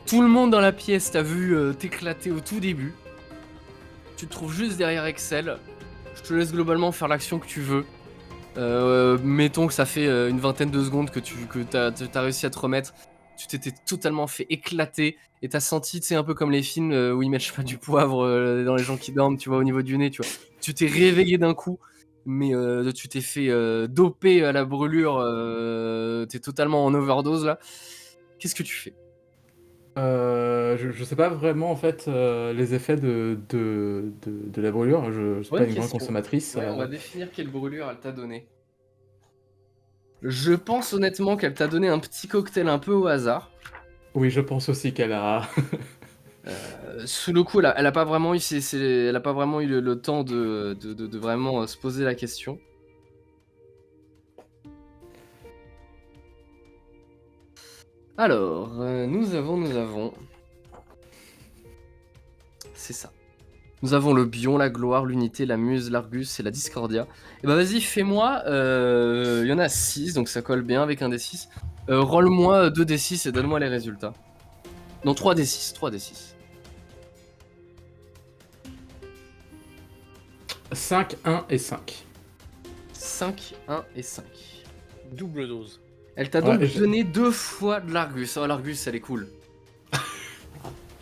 Tout le monde dans la pièce t'a vu t'éclater au tout début. Tu te trouves juste derrière Excel. Je te laisse globalement faire l'action que tu veux. Mettons que ça fait une vingtaine de secondes que t'as réussi à te remettre. Tu t'étais totalement fait éclater et t'as senti, tu sais, un peu comme les films où ils mettent, je sais pas, du poivre dans les gens qui dorment, tu vois, au niveau du nez, tu vois. Tu t'es réveillé d'un coup, mais tu t'es fait doper à la brûlure. T'es totalement en overdose là. Qu'est-ce que tu fais? Je sais pas vraiment en fait les effets de la brûlure. Je suis pas une grande question. consommatrice. Ouais, on va définir quelle brûlure elle t'a donné. Je pense honnêtement qu'elle t'a donné un petit cocktail un peu au hasard. Oui, je pense aussi qu'elle a. Sous le coup, elle a pas vraiment eu, elle a pas vraiment eu le temps de vraiment se poser la question. Alors, nous avons... C'est ça. Nous avons le Bion, la Gloire, l'Unité, la Muse, l'Argus et la Discordia. Et bah vas-y, fais-moi... Il y en a 6, donc ça colle bien avec un D6. Roll-moi 2D6 et donne-moi les résultats. Non, 3D6, 3D6. 5, 1 et 5. 5, 1 et 5. Double dose. Elle t'a donc Ouais, donné 2 fois de l'Argus. Oh, l'Argus, elle est cool.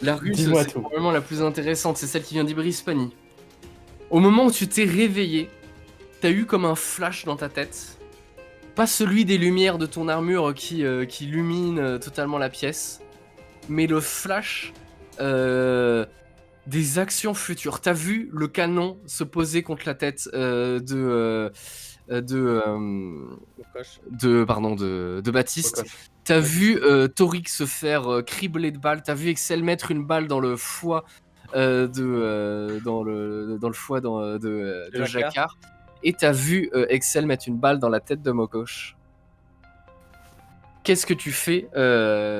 L'Argus, Dis-moi c'est tout. probablement la plus intéressante, c'est celle qui vient d'Iberispanie. Au moment où tu t'es réveillé, t'as eu comme un flash dans ta tête. Pas celui des lumières de ton armure qui illumine totalement la pièce, mais le flash des actions futures. T'as vu le canon se poser contre la tête de Baptiste. Mokosh. T'as vu Torik se faire cribler de balles. T'as vu Excel mettre une balle dans le foie de Jacquard. Et t'as vu Excel mettre une balle dans la tête de Mokosh. Qu'est-ce que tu fais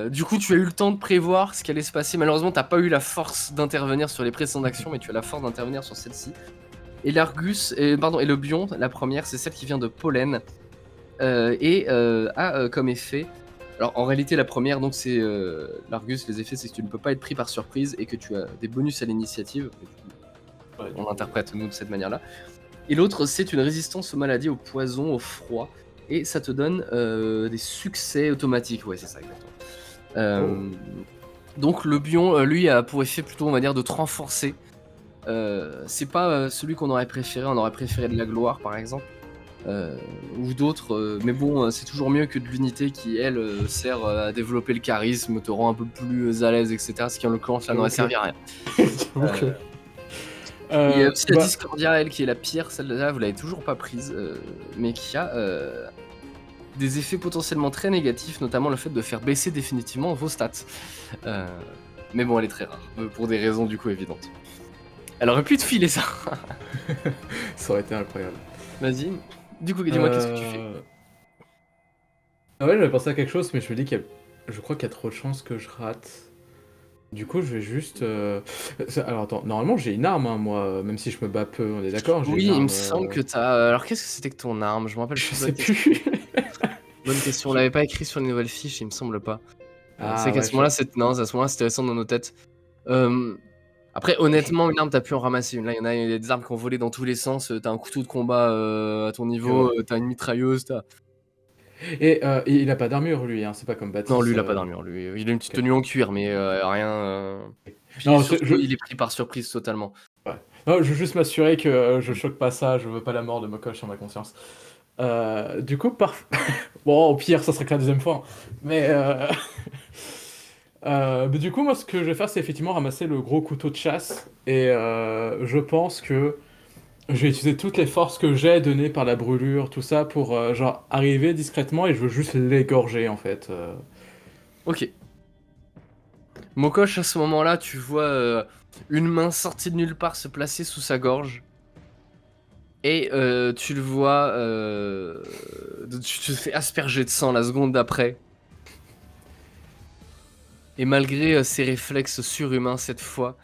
Du coup, tu as eu le temps de prévoir ce qui allait se passer. Malheureusement, t'as pas eu la force d'intervenir sur les précédentes actions, mais tu as la force d'intervenir sur celle-ci. Et l'Argus, et le Bion, la première, c'est celle qui vient de Pollen et a comme effet. Alors en réalité, la première, donc c'est l'Argus. Les effets, c'est que tu ne peux pas être pris par surprise et que tu as des bonus à l'initiative. On l'interprète nous de cette manière-là. Et l'autre, c'est une résistance aux maladies, au poison, au froid. Et ça te donne des succès automatiques. Ouais, c'est ça, exactement. Donc le Bion, lui, a pour effet plutôt, on va dire, de te renforcer. C'est pas celui qu'on aurait préféré. On aurait préféré de la gloire, par exemple. Ou d'autres. Mais bon, c'est toujours mieux que de l'unité qui, elle, sert à développer le charisme, te rend un peu plus à l'aise, etc. Ce qui, en l'occurrence, ça n'aurait servi à rien. Il y a aussi la Discordia, elle, qui est la pire, celle-là, vous l'avez toujours pas prise, mais qui a des effets potentiellement très négatifs, notamment le fait de faire baisser définitivement vos stats. Mais bon, elle est très rare, pour des raisons du coup évidentes. Elle aurait pu te filer ça. Ça aurait été incroyable. Vas-y, du coup, dis-moi, qu'est-ce que tu fais? Ah ouais, j'avais pensé à quelque chose, mais je me dis je crois qu'il y a trop de chances que je rate. Du coup, je vais juste. Alors attends, normalement j'ai une arme, hein, moi, même si je me bats peu, on est d'accord? J'ai Oui, une il me arme, semble que t'as. Alors, qu'est-ce que c'était que ton arme? Je me rappelle Je plus. sais plus. Bonne question, on l'avait pas écrit sur les nouvelles fiches, il me semble pas. Ah, C'est qu'à ouais, ce moment-là, à ce moment-là, c'était récent dans nos têtes. Après, honnêtement, une arme, t'as pu en ramasser une. Là, il y a des armes qui ont volé dans tous les sens. T'as un couteau de combat à ton niveau, t'as une mitrailleuse, t'as. Et il a pas d'armure, lui, hein, c'est pas comme Baptiste. Non, lui, il a pas d'armure. Lui, il a une petite tenue en cuir, mais rien. Puis Non, surtout, il est pris par surprise totalement. Non, je veux juste m'assurer que je choque pas ça, je veux pas la mort de Mokosh sur ma conscience. Du coup, bon, au pire, ça serait que la deuxième fois. Hein. Mais du coup, moi, ce que je vais faire, c'est effectivement ramasser le gros couteau de chasse. Et je pense que je vais utiliser toutes les forces que j'ai données par la brûlure, tout ça, pour genre arriver discrètement et je veux juste l'égorger, en fait. Ok. Mokosh, à ce moment-là, tu vois une main sortie de nulle part se placer sous sa gorge. Et tu le vois, tu te fais asperger de sang la seconde d'après. Et malgré ses réflexes surhumains cette fois,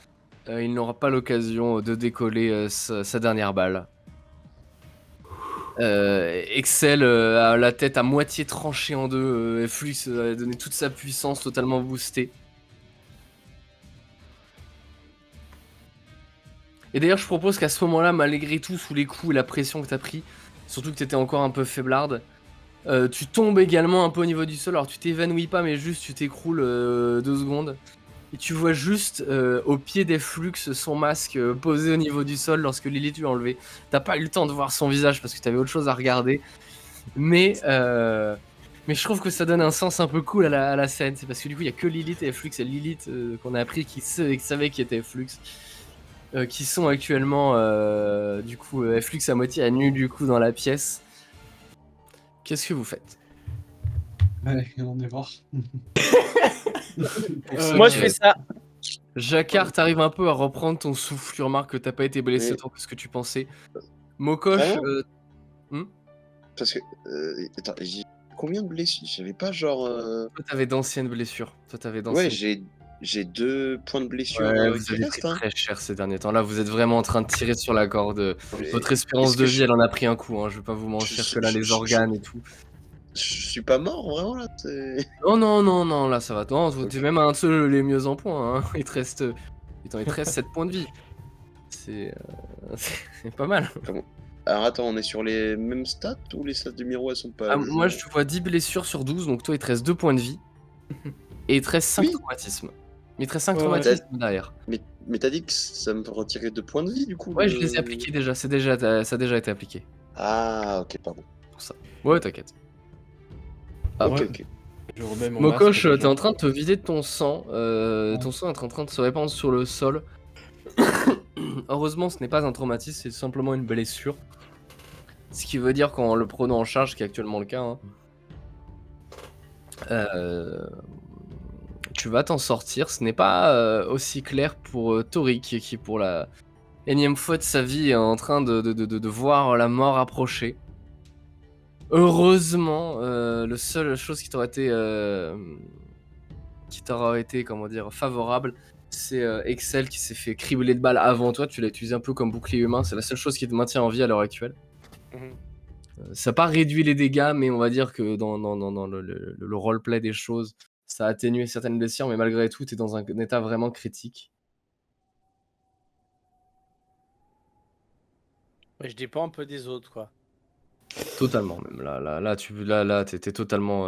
il n'aura pas l'occasion de décoller sa dernière balle. Excel a la tête à moitié tranchée en deux, Flux a donné toute sa puissance totalement boostée. Et d'ailleurs, je propose qu'à ce moment-là, malgré tout, sous les coups et la pression que t'as pris, surtout que t'étais encore un peu faiblarde, tu tombes également un peu au niveau du sol. Alors tu t'évanouis pas, mais juste tu t'écroules 2 secondes. Et tu vois juste au pied des Flux son masque posé au niveau du sol lorsque Lilith lui a enlevé. T'as pas eu le temps de voir son visage parce que t'avais autre chose à regarder. Mais je trouve que ça donne un sens un peu cool à la scène. C'est parce que du coup, il y a que Lilith et Flux. Et Lilith qu'on a appris qui savait qui était Flux. Qui sont actuellement du coup Flux à moitié à nu du coup dans la pièce. Qu'est-ce que vous faites? Ouais, on est voir. Moi, je fais ça. Jacquard, t'arrives un peu à reprendre ton souffle. Tu remarques que t'as pas été blessé Mais- tant que ce que tu pensais. Mokosh, Vraiment Parce que. Attends, j'ai combien de blessures? J'avais pas genre. toi t'avais d'anciennes blessures. Ouais, j'ai 2 points de blessure Ouais, qui vous avez restent, pris hein. très cher ces derniers temps. Là, vous êtes vraiment en train de tirer sur la corde. Mais Votre espérance est-ce de que vie, je- elle en a pris un coup. Hein. Je vais pas vous mentir que là, les organes et tout. Je suis pas mort, vraiment, là. Oh non, là ça va. Non, t'es Ok. même un de ceux les mieux en points. Hein. Il te reste 7 points de vie. C'est pas mal. Alors attends, on est sur les mêmes stats ou les stats du Miro elles sont pas. Ah, moi, je te vois 10 blessures sur 12, donc toi, il te reste 2 points de vie. Et il te reste 5 Oui. traumatismes. mettrais 5 Ouais, traumatismes derrière. Mais t'as dit que ça me retirait 2 points de vie du coup. Ouais, je les ai appliqués déjà, ça a déjà été appliqué. Ah, ok, pardon. Ouais, t'inquiète. Ah, Ok, ouais. ok. Je remets mon Mokosh, masque, t'es en train de te vider de ton sang. Ton sang est en train de se répandre sur le sol. Heureusement, ce n'est pas un traumatisme, c'est simplement une blessure. Ce qui veut dire qu'en le prenant en charge, ce qui est actuellement le cas, hein, tu vas t'en sortir. Ce n'est pas aussi clair pour Torik, qui pour la énième fois de sa vie est en train de voir la mort approcher. Heureusement, la seule chose qui t'aurait été, comment dire, favorable, c'est Excel qui s'est fait cribler de balles avant toi. Tu l'as utilisé un peu comme bouclier humain. C'est la seule chose qui te maintient en vie à l'heure actuelle. Ça n'a pas réduit les dégâts, mais on va dire que dans le roleplay des choses, ça a atténué certaines blessures, mais malgré tout, t'es dans un état vraiment critique. Ouais, je dépends un peu des autres, quoi. Totalement, même. Là, t'es totalement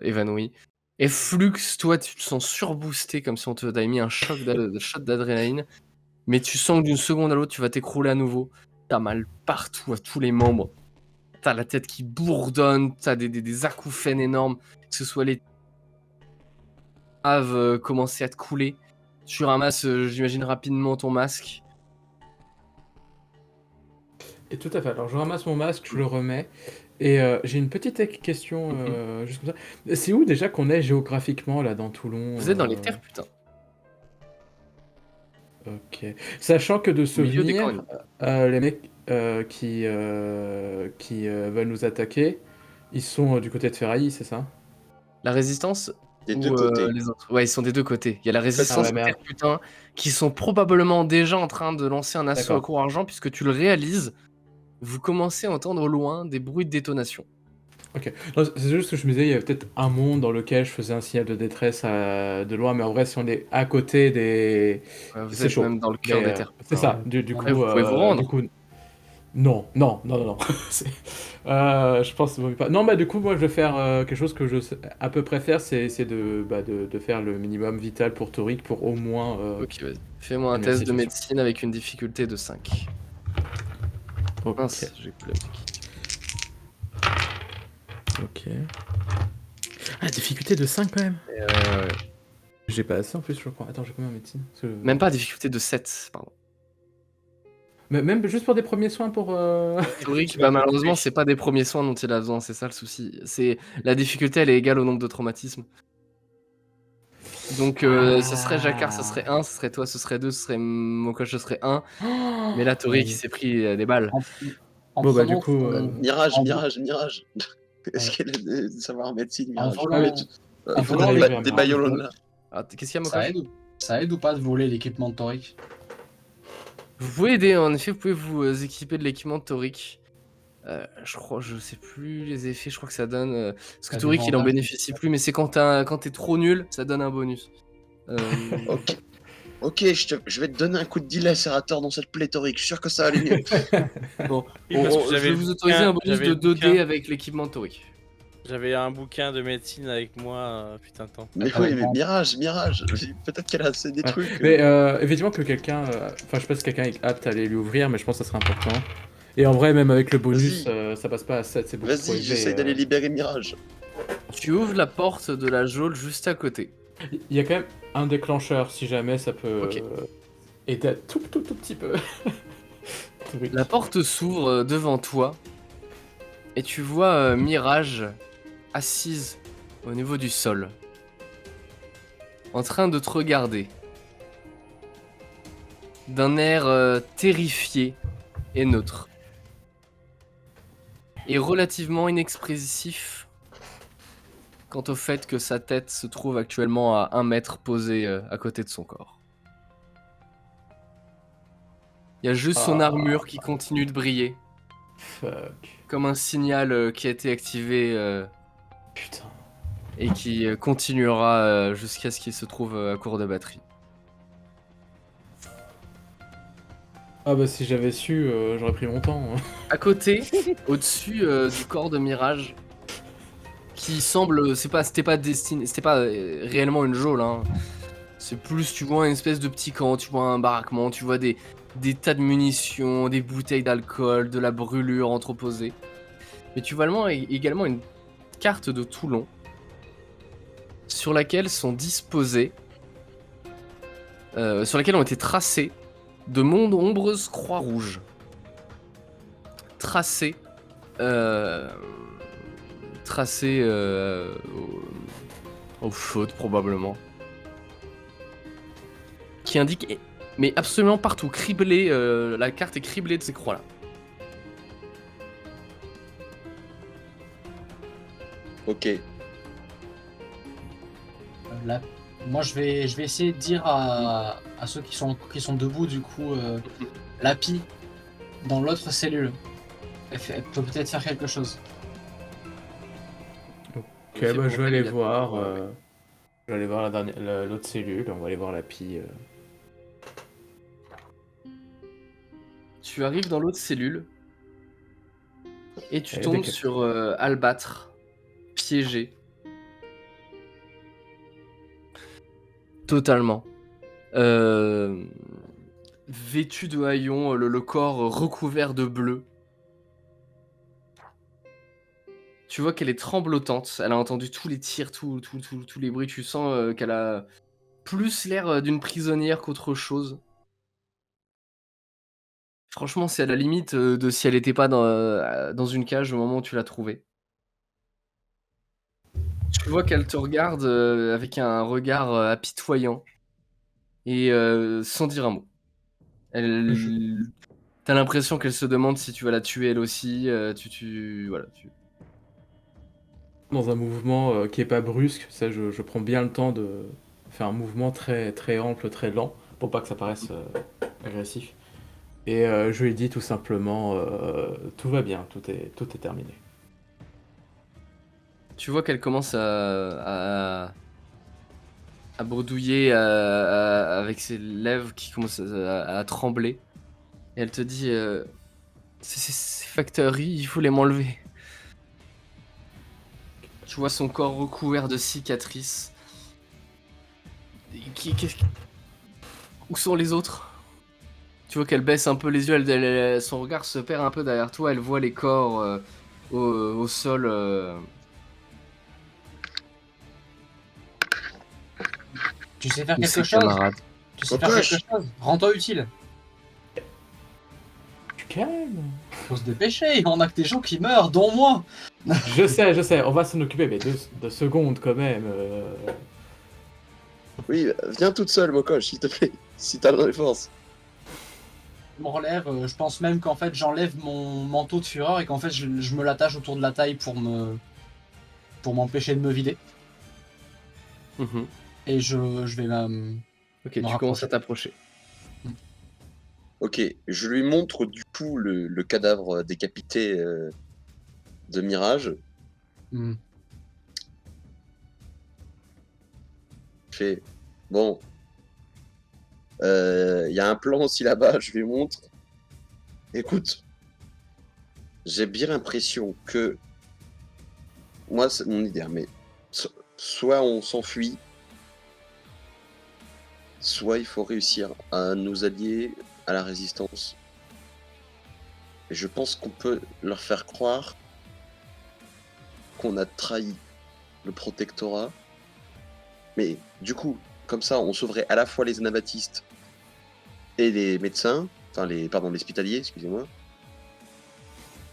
évanoui. Et Flux, toi, tu te sens surboosté, comme si on t'avait mis un shot d'adrénaline. Mais tu sens que d'une seconde à l'autre, tu vas t'écrouler à nouveau. T'as mal partout, à tous les membres. T'as la tête qui bourdonne, t'as des acouphènes énormes, que ce soit les commencer à te couler. Tu ramasses, j'imagine, rapidement ton masque. Et tout à fait. Alors je ramasse mon masque, je le remets. Et j'ai une petite question, juste comme ça. C'est où déjà qu'on est géographiquement là dans Toulon? Vous êtes dans les terres, putain. Ok. Sachant que de Au milieu des souvenir, les mecs qui veulent nous attaquer, ils sont du côté de Ferrailly, c'est ça? La résistance Des ou deux côtés. les autres? Ouais, ils sont des deux côtés. Il y a la résistance ouais, merde. terre, putain, qui sont probablement déjà en train de lancer un assaut à D'accord. court argent, puisque tu le réalises. Vous commencez à entendre au loin des bruits de détonation. Ok. Non, c'est juste que je me disais, il y avait peut-être un monde dans lequel je faisais un signal de détresse de loin, mais en vrai, si on est à côté des. Vous C'est êtes chaud. même dans le cœur Mais, des terres. c'est ça. Du coup, Après, vous pouvez vous rendre. du coup, non. Je pense que pas. Non, bah du coup, moi, je vais faire quelque chose que je sais à peu près faire, c'est de faire le minimum vital pour Torik pour au moins. Ok, vas-y. Fais-moi un Merci, test de Fifi. médecine avec une difficulté de 5. Ok. Mince, j'ai plus la musique. Ok. Ah, difficulté de 5 quand même. Ouais. J'ai pas assez en plus, je crois. Attends, j'ai combien en médecine? Parce que- Même pas difficulté de 7, pardon. Mais même juste pour des premiers soins pour. Torik, bah malheureusement, c'est pas des premiers soins dont il a besoin, c'est ça le souci. C'est la difficulté, elle est égale au nombre de traumatismes. Donc, ça serait Jacquard, ça serait 1, ce serait toi, ce serait 2, ce serait Mokosh, ce serait 1. Mais là, Torik, il s'est pris des balles. En Bon, bah, du prenant coup, Mirage, en- Mirage. Est-ce qu'elle a de savoir en médecine, En Mirage? volant- Mais en faut volant des, les- des baïoles là. Ah, qu'est-ce qu'il y a, ça Mokosh? ça aide ou pas de voler l'équipement de Torik? Vous pouvez aider, en effet, vous pouvez vous équiper de l'équipement de Torik. Je sais plus les effets, je crois que ça donne. Parce que Ça Torik, il en dépend. bénéficie plus, mais c'est quand t'es trop nul, ça donne un bonus. Ok, je vais te donner un coup de dilacérateur dans cette pléthorique. Je suis sûr que ça va aller mieux. Bon, Oui, parce que je j'avais vais le vous autoriser bouquin, un bonus j'avais de le 2D bouquin. avec l'équipement de Torik. J'avais un bouquin de médecine avec moi, putain de temps. Mais oui, mais Mirage. Peut-être qu'elle a assez des Ouais. trucs. Mais effectivement que quelqu'un, enfin je sais pas si quelqu'un est apte à aller lui ouvrir, mais je pense que ça serait important. Et en vrai, même avec le bonus, ça passe pas à 7, c'est beaucoup trop Vas-y, élevé. j'essaie d'aller libérer Mirage. Tu ouvres la porte de la geôle juste à côté. Il y a quand même un déclencheur, si jamais ça peut Ok. aider un tout petit peu. Oui. La porte s'ouvre devant toi et tu vois Mirage assise au niveau du sol, en train de te regarder, d'un air terrifié et neutre, et relativement inexpressif quant au fait que sa tête se trouve actuellement à 1 mètre posée à côté de son corps. Il y a juste son armure qui continue de briller, Fuck. comme un signal qui a été activé Putain. et qui continuera jusqu'à ce qu'il se trouve à court de batterie. Ah bah si j'avais su, j'aurais pris mon temps. À côté, au-dessus du corps de Mirage, qui semble, c'était pas réellement une geôle, hein. C'est plus, tu vois, une espèce de petit camp, tu vois un baraquement, tu vois des tas de munitions, des bouteilles d'alcool, de la brûlure entreposée. Mais tu vois également une carte de Toulon sur laquelle sont disposées, sur laquelle ont été tracées de nombreuses croix rouges. Tracées au faute probablement. Qui indique, mais absolument partout, criblé, la carte est criblée de ces croix-là. Ok. Là, moi, je vais essayer de dire à ceux qui sont debout, du coup, Lapi, dans l'autre cellule. Elle peut peut-être faire quelque chose. Ok, bah, je vais aller voir. Je vais aller voir l'autre cellule. On va aller voir la pie. Tu arrives dans l'autre cellule et tu Elle est tombes décapitée. sur Albâtre, piégé. Totalement. Vêtu de haillons, le corps recouvert de bleu. Tu vois qu'elle est tremblotante. Elle a entendu tous les tirs, tous les bruits. Tu sens qu'elle a plus l'air d'une prisonnière qu'autre chose. Franchement, c'est à la limite de si elle n'était pas dans une cage au moment où tu l'as trouvée. Tu vois qu'elle te regarde avec un regard apitoyant et sans dire un mot. T'as l'impression qu'elle se demande si tu vas la tuer elle aussi. Voilà. Dans un mouvement qui est pas brusque, ça, je prends bien le temps de faire un mouvement très, très ample, très lent, pour pas que ça paraisse agressif. Et je lui dis tout simplement, tout va bien, tout est terminé. Tu vois qu'elle commence à bredouiller avec ses lèvres qui commencent à trembler. Et elle te dit ces factories, il faut les m'enlever. Tu vois son corps recouvert de cicatrices. Où sont les autres? Tu vois qu'elle baisse un peu les yeux, son regard se perd un peu derrière toi, elle voit les corps au sol. Tu sais faire de quelque ses chose? camarades. Tu sais faire quelque chose? Rends-toi utile. Tu calmes. Faut se dépêcher, on a que des gens qui meurent, dont moi. Je sais, on va s'en occuper, mais 2 secondes quand même. Oui, viens toute seule, Mokosh, s'il te plaît. Si t'as les forces. Je me relève, je pense même qu'en fait j'enlève mon manteau de fureur et qu'en fait je me l'attache autour de la taille pour m'empêcher de me vider. Mhm. Et je vais Ok, tu commences à t'approcher. Ok, je lui montre du coup le cadavre décapité de Mirage. Hmm. Je fais, bon, il y a un plan aussi là-bas, je lui montre. Écoute, j'ai bien l'impression que, moi c'est mon idée, mais soit on s'enfuit, soit il faut réussir à nous allier à la résistance. Et je pense qu'on peut leur faire croire qu'on a trahi le protectorat. Mais du coup, comme ça, on sauverait à la fois les anabaptistes et les médecins, enfin les hospitaliers, excusez-moi.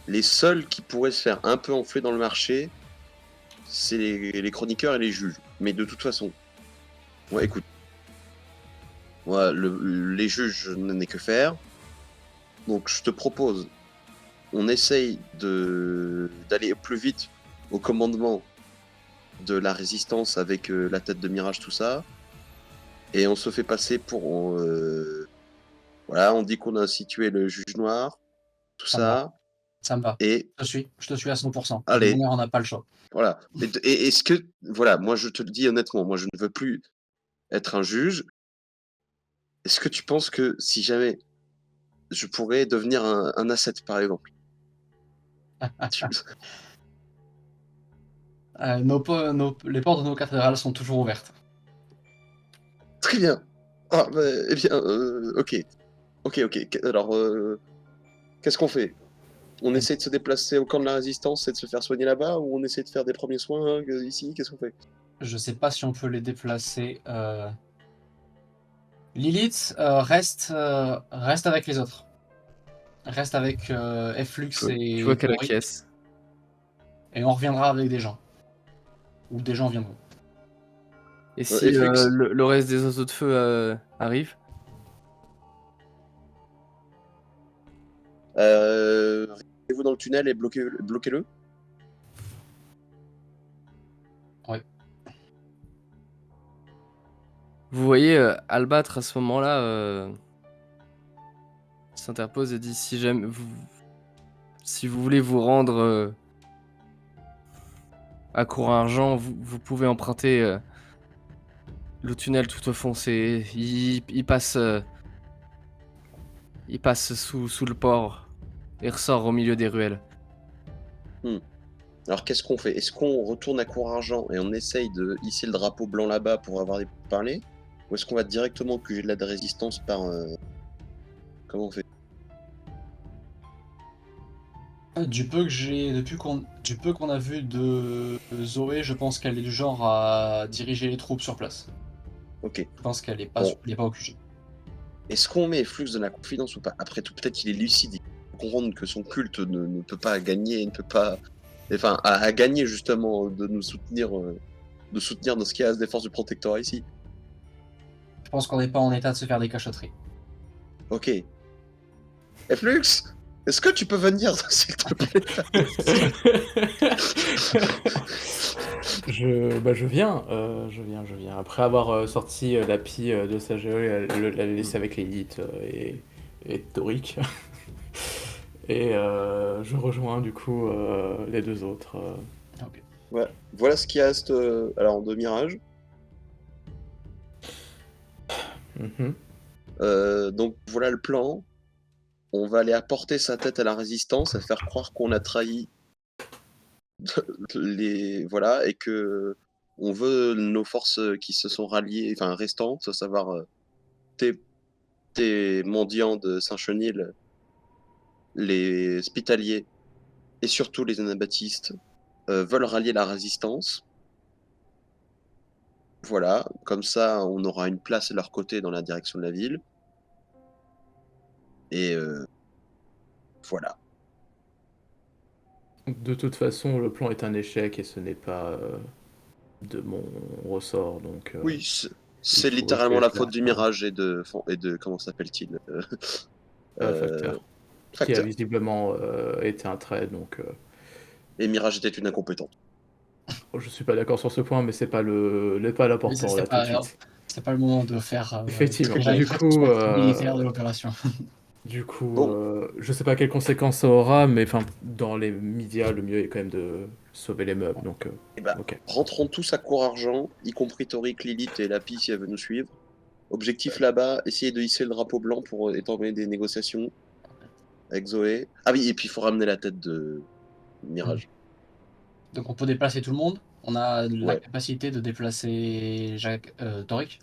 Les seuls qui pourraient se faire un peu enfler dans le marché, c'est les chroniqueurs et les juges. Mais de toute façon, ouais, écoute, moi, les juges, je n'en ai que faire. Donc je te propose, on essaye d'aller plus vite au commandement de la résistance avec la tête de Mirage, tout ça. Et on se fait passer pour... voilà, on dit qu'on a situé le juge noir, tout ça. Ça me va. Et Je te suis à 100%. allez, On n'a pas le choix. voilà. Et est-ce que... Voilà, moi je te le dis honnêtement, moi je ne veux plus être un juge. Est-ce que tu penses que si jamais je pourrais devenir un asset, par exemple? Les portes de nos cathédrales sont toujours ouvertes. Très bien. Ah, bah, eh bien, ok. Ok. Alors, qu'est-ce qu'on fait? On essaie de se déplacer au camp de la résistance et de se faire soigner là-bas, ou on essaie de faire des premiers soins ici? Qu'est-ce qu'on fait? Je sais pas si on peut les déplacer. Lilith, reste avec les autres. Reste avec Flux Tu vois et qu'elle Tori, acquiesce. et on reviendra avec des gens. Ou des gens viendront. Et si Efflux. le reste des oiseaux de feu arrive? Restez-vous dans le tunnel et bloquez-le. Vous voyez Albâtre à ce moment-là s'interpose et dit si vous voulez vous rendre à Cour-Argent, vous pouvez emprunter le tunnel tout au fond. Il passe sous le port et ressort au milieu des ruelles. Alors qu'est-ce qu'on fait? Est-ce qu'on retourne à Cour-Argent et on essaye de hisser le drapeau blanc là-bas pour avoir des pourparlers? Ou est-ce qu'on va directement au QG de la résistance par... Comment on fait? Du peu qu'on a vu de Zoé, je pense qu'elle est du genre à diriger les troupes sur place. Ok. Je pense qu'elle est pas, Bon. elle est pas au QG. Est-ce qu'on met Flux dans la confidence ou pas? Après tout, peut-être qu'il est lucide. Il faut comprendre que son culte ne peut pas gagner, ne peut pas... Enfin, à gagner justement de nous soutenir, de soutenir dans ce qu'il y a à se défense du protectorat ici. Je pense qu'on n'est pas en état de se faire des cachotteries. Ok. Et Flux, est-ce que tu peux venir, s'il te plaît? Je viens. Après avoir sorti la pie de sa gelée, la laisser avec l'élite et Doric. Et je rejoins du coup les deux autres. Ok. Ouais. Voilà ce qu'il reste alors de Mirage. Mhm. Donc voilà le plan. On va aller apporter sa tête à la résistance, à faire croire qu'on a trahi voilà, et que on veut nos forces qui se sont ralliées, enfin restantes, à savoir tes mendiants de Saint-Chenil, les Spitaliers et surtout les Anabaptistes veulent rallier la résistance. Voilà, comme ça on aura une place à leur côté dans la direction de la ville. Et voilà. De toute façon, le plan est un échec et ce n'est pas de mon ressort, donc Oui, c'est faut littéralement tuer la cela. faute du Mirage et de comment s'appelle-t-il Facteur, qui a Facteur. visiblement été un trait, donc Et Mirage était une incompétente. je suis pas d'accord sur ce point, mais c'est pas l'important Oui, là tout de suite. c'est pas le moment de faire Effectivement. ce que j'allais Du faire coup, sur le militaire de l'opération. Du coup, Bon. je sais pas quelles conséquences ça aura, mais enfin, dans les médias, le mieux est quand même de sauver les meubles. Donc, Eh ben, ok. rentrons tous à Cour-Argent, y compris Toric, Lilith et Lapi si elle veut nous suivre. Objectif là-bas, essayer de hisser le drapeau blanc pour établir des négociations avec Zoé. Ah oui, et puis il faut ramener la tête de Mirage. Donc on peut déplacer tout le monde. On a la Ouais. capacité de déplacer Toric.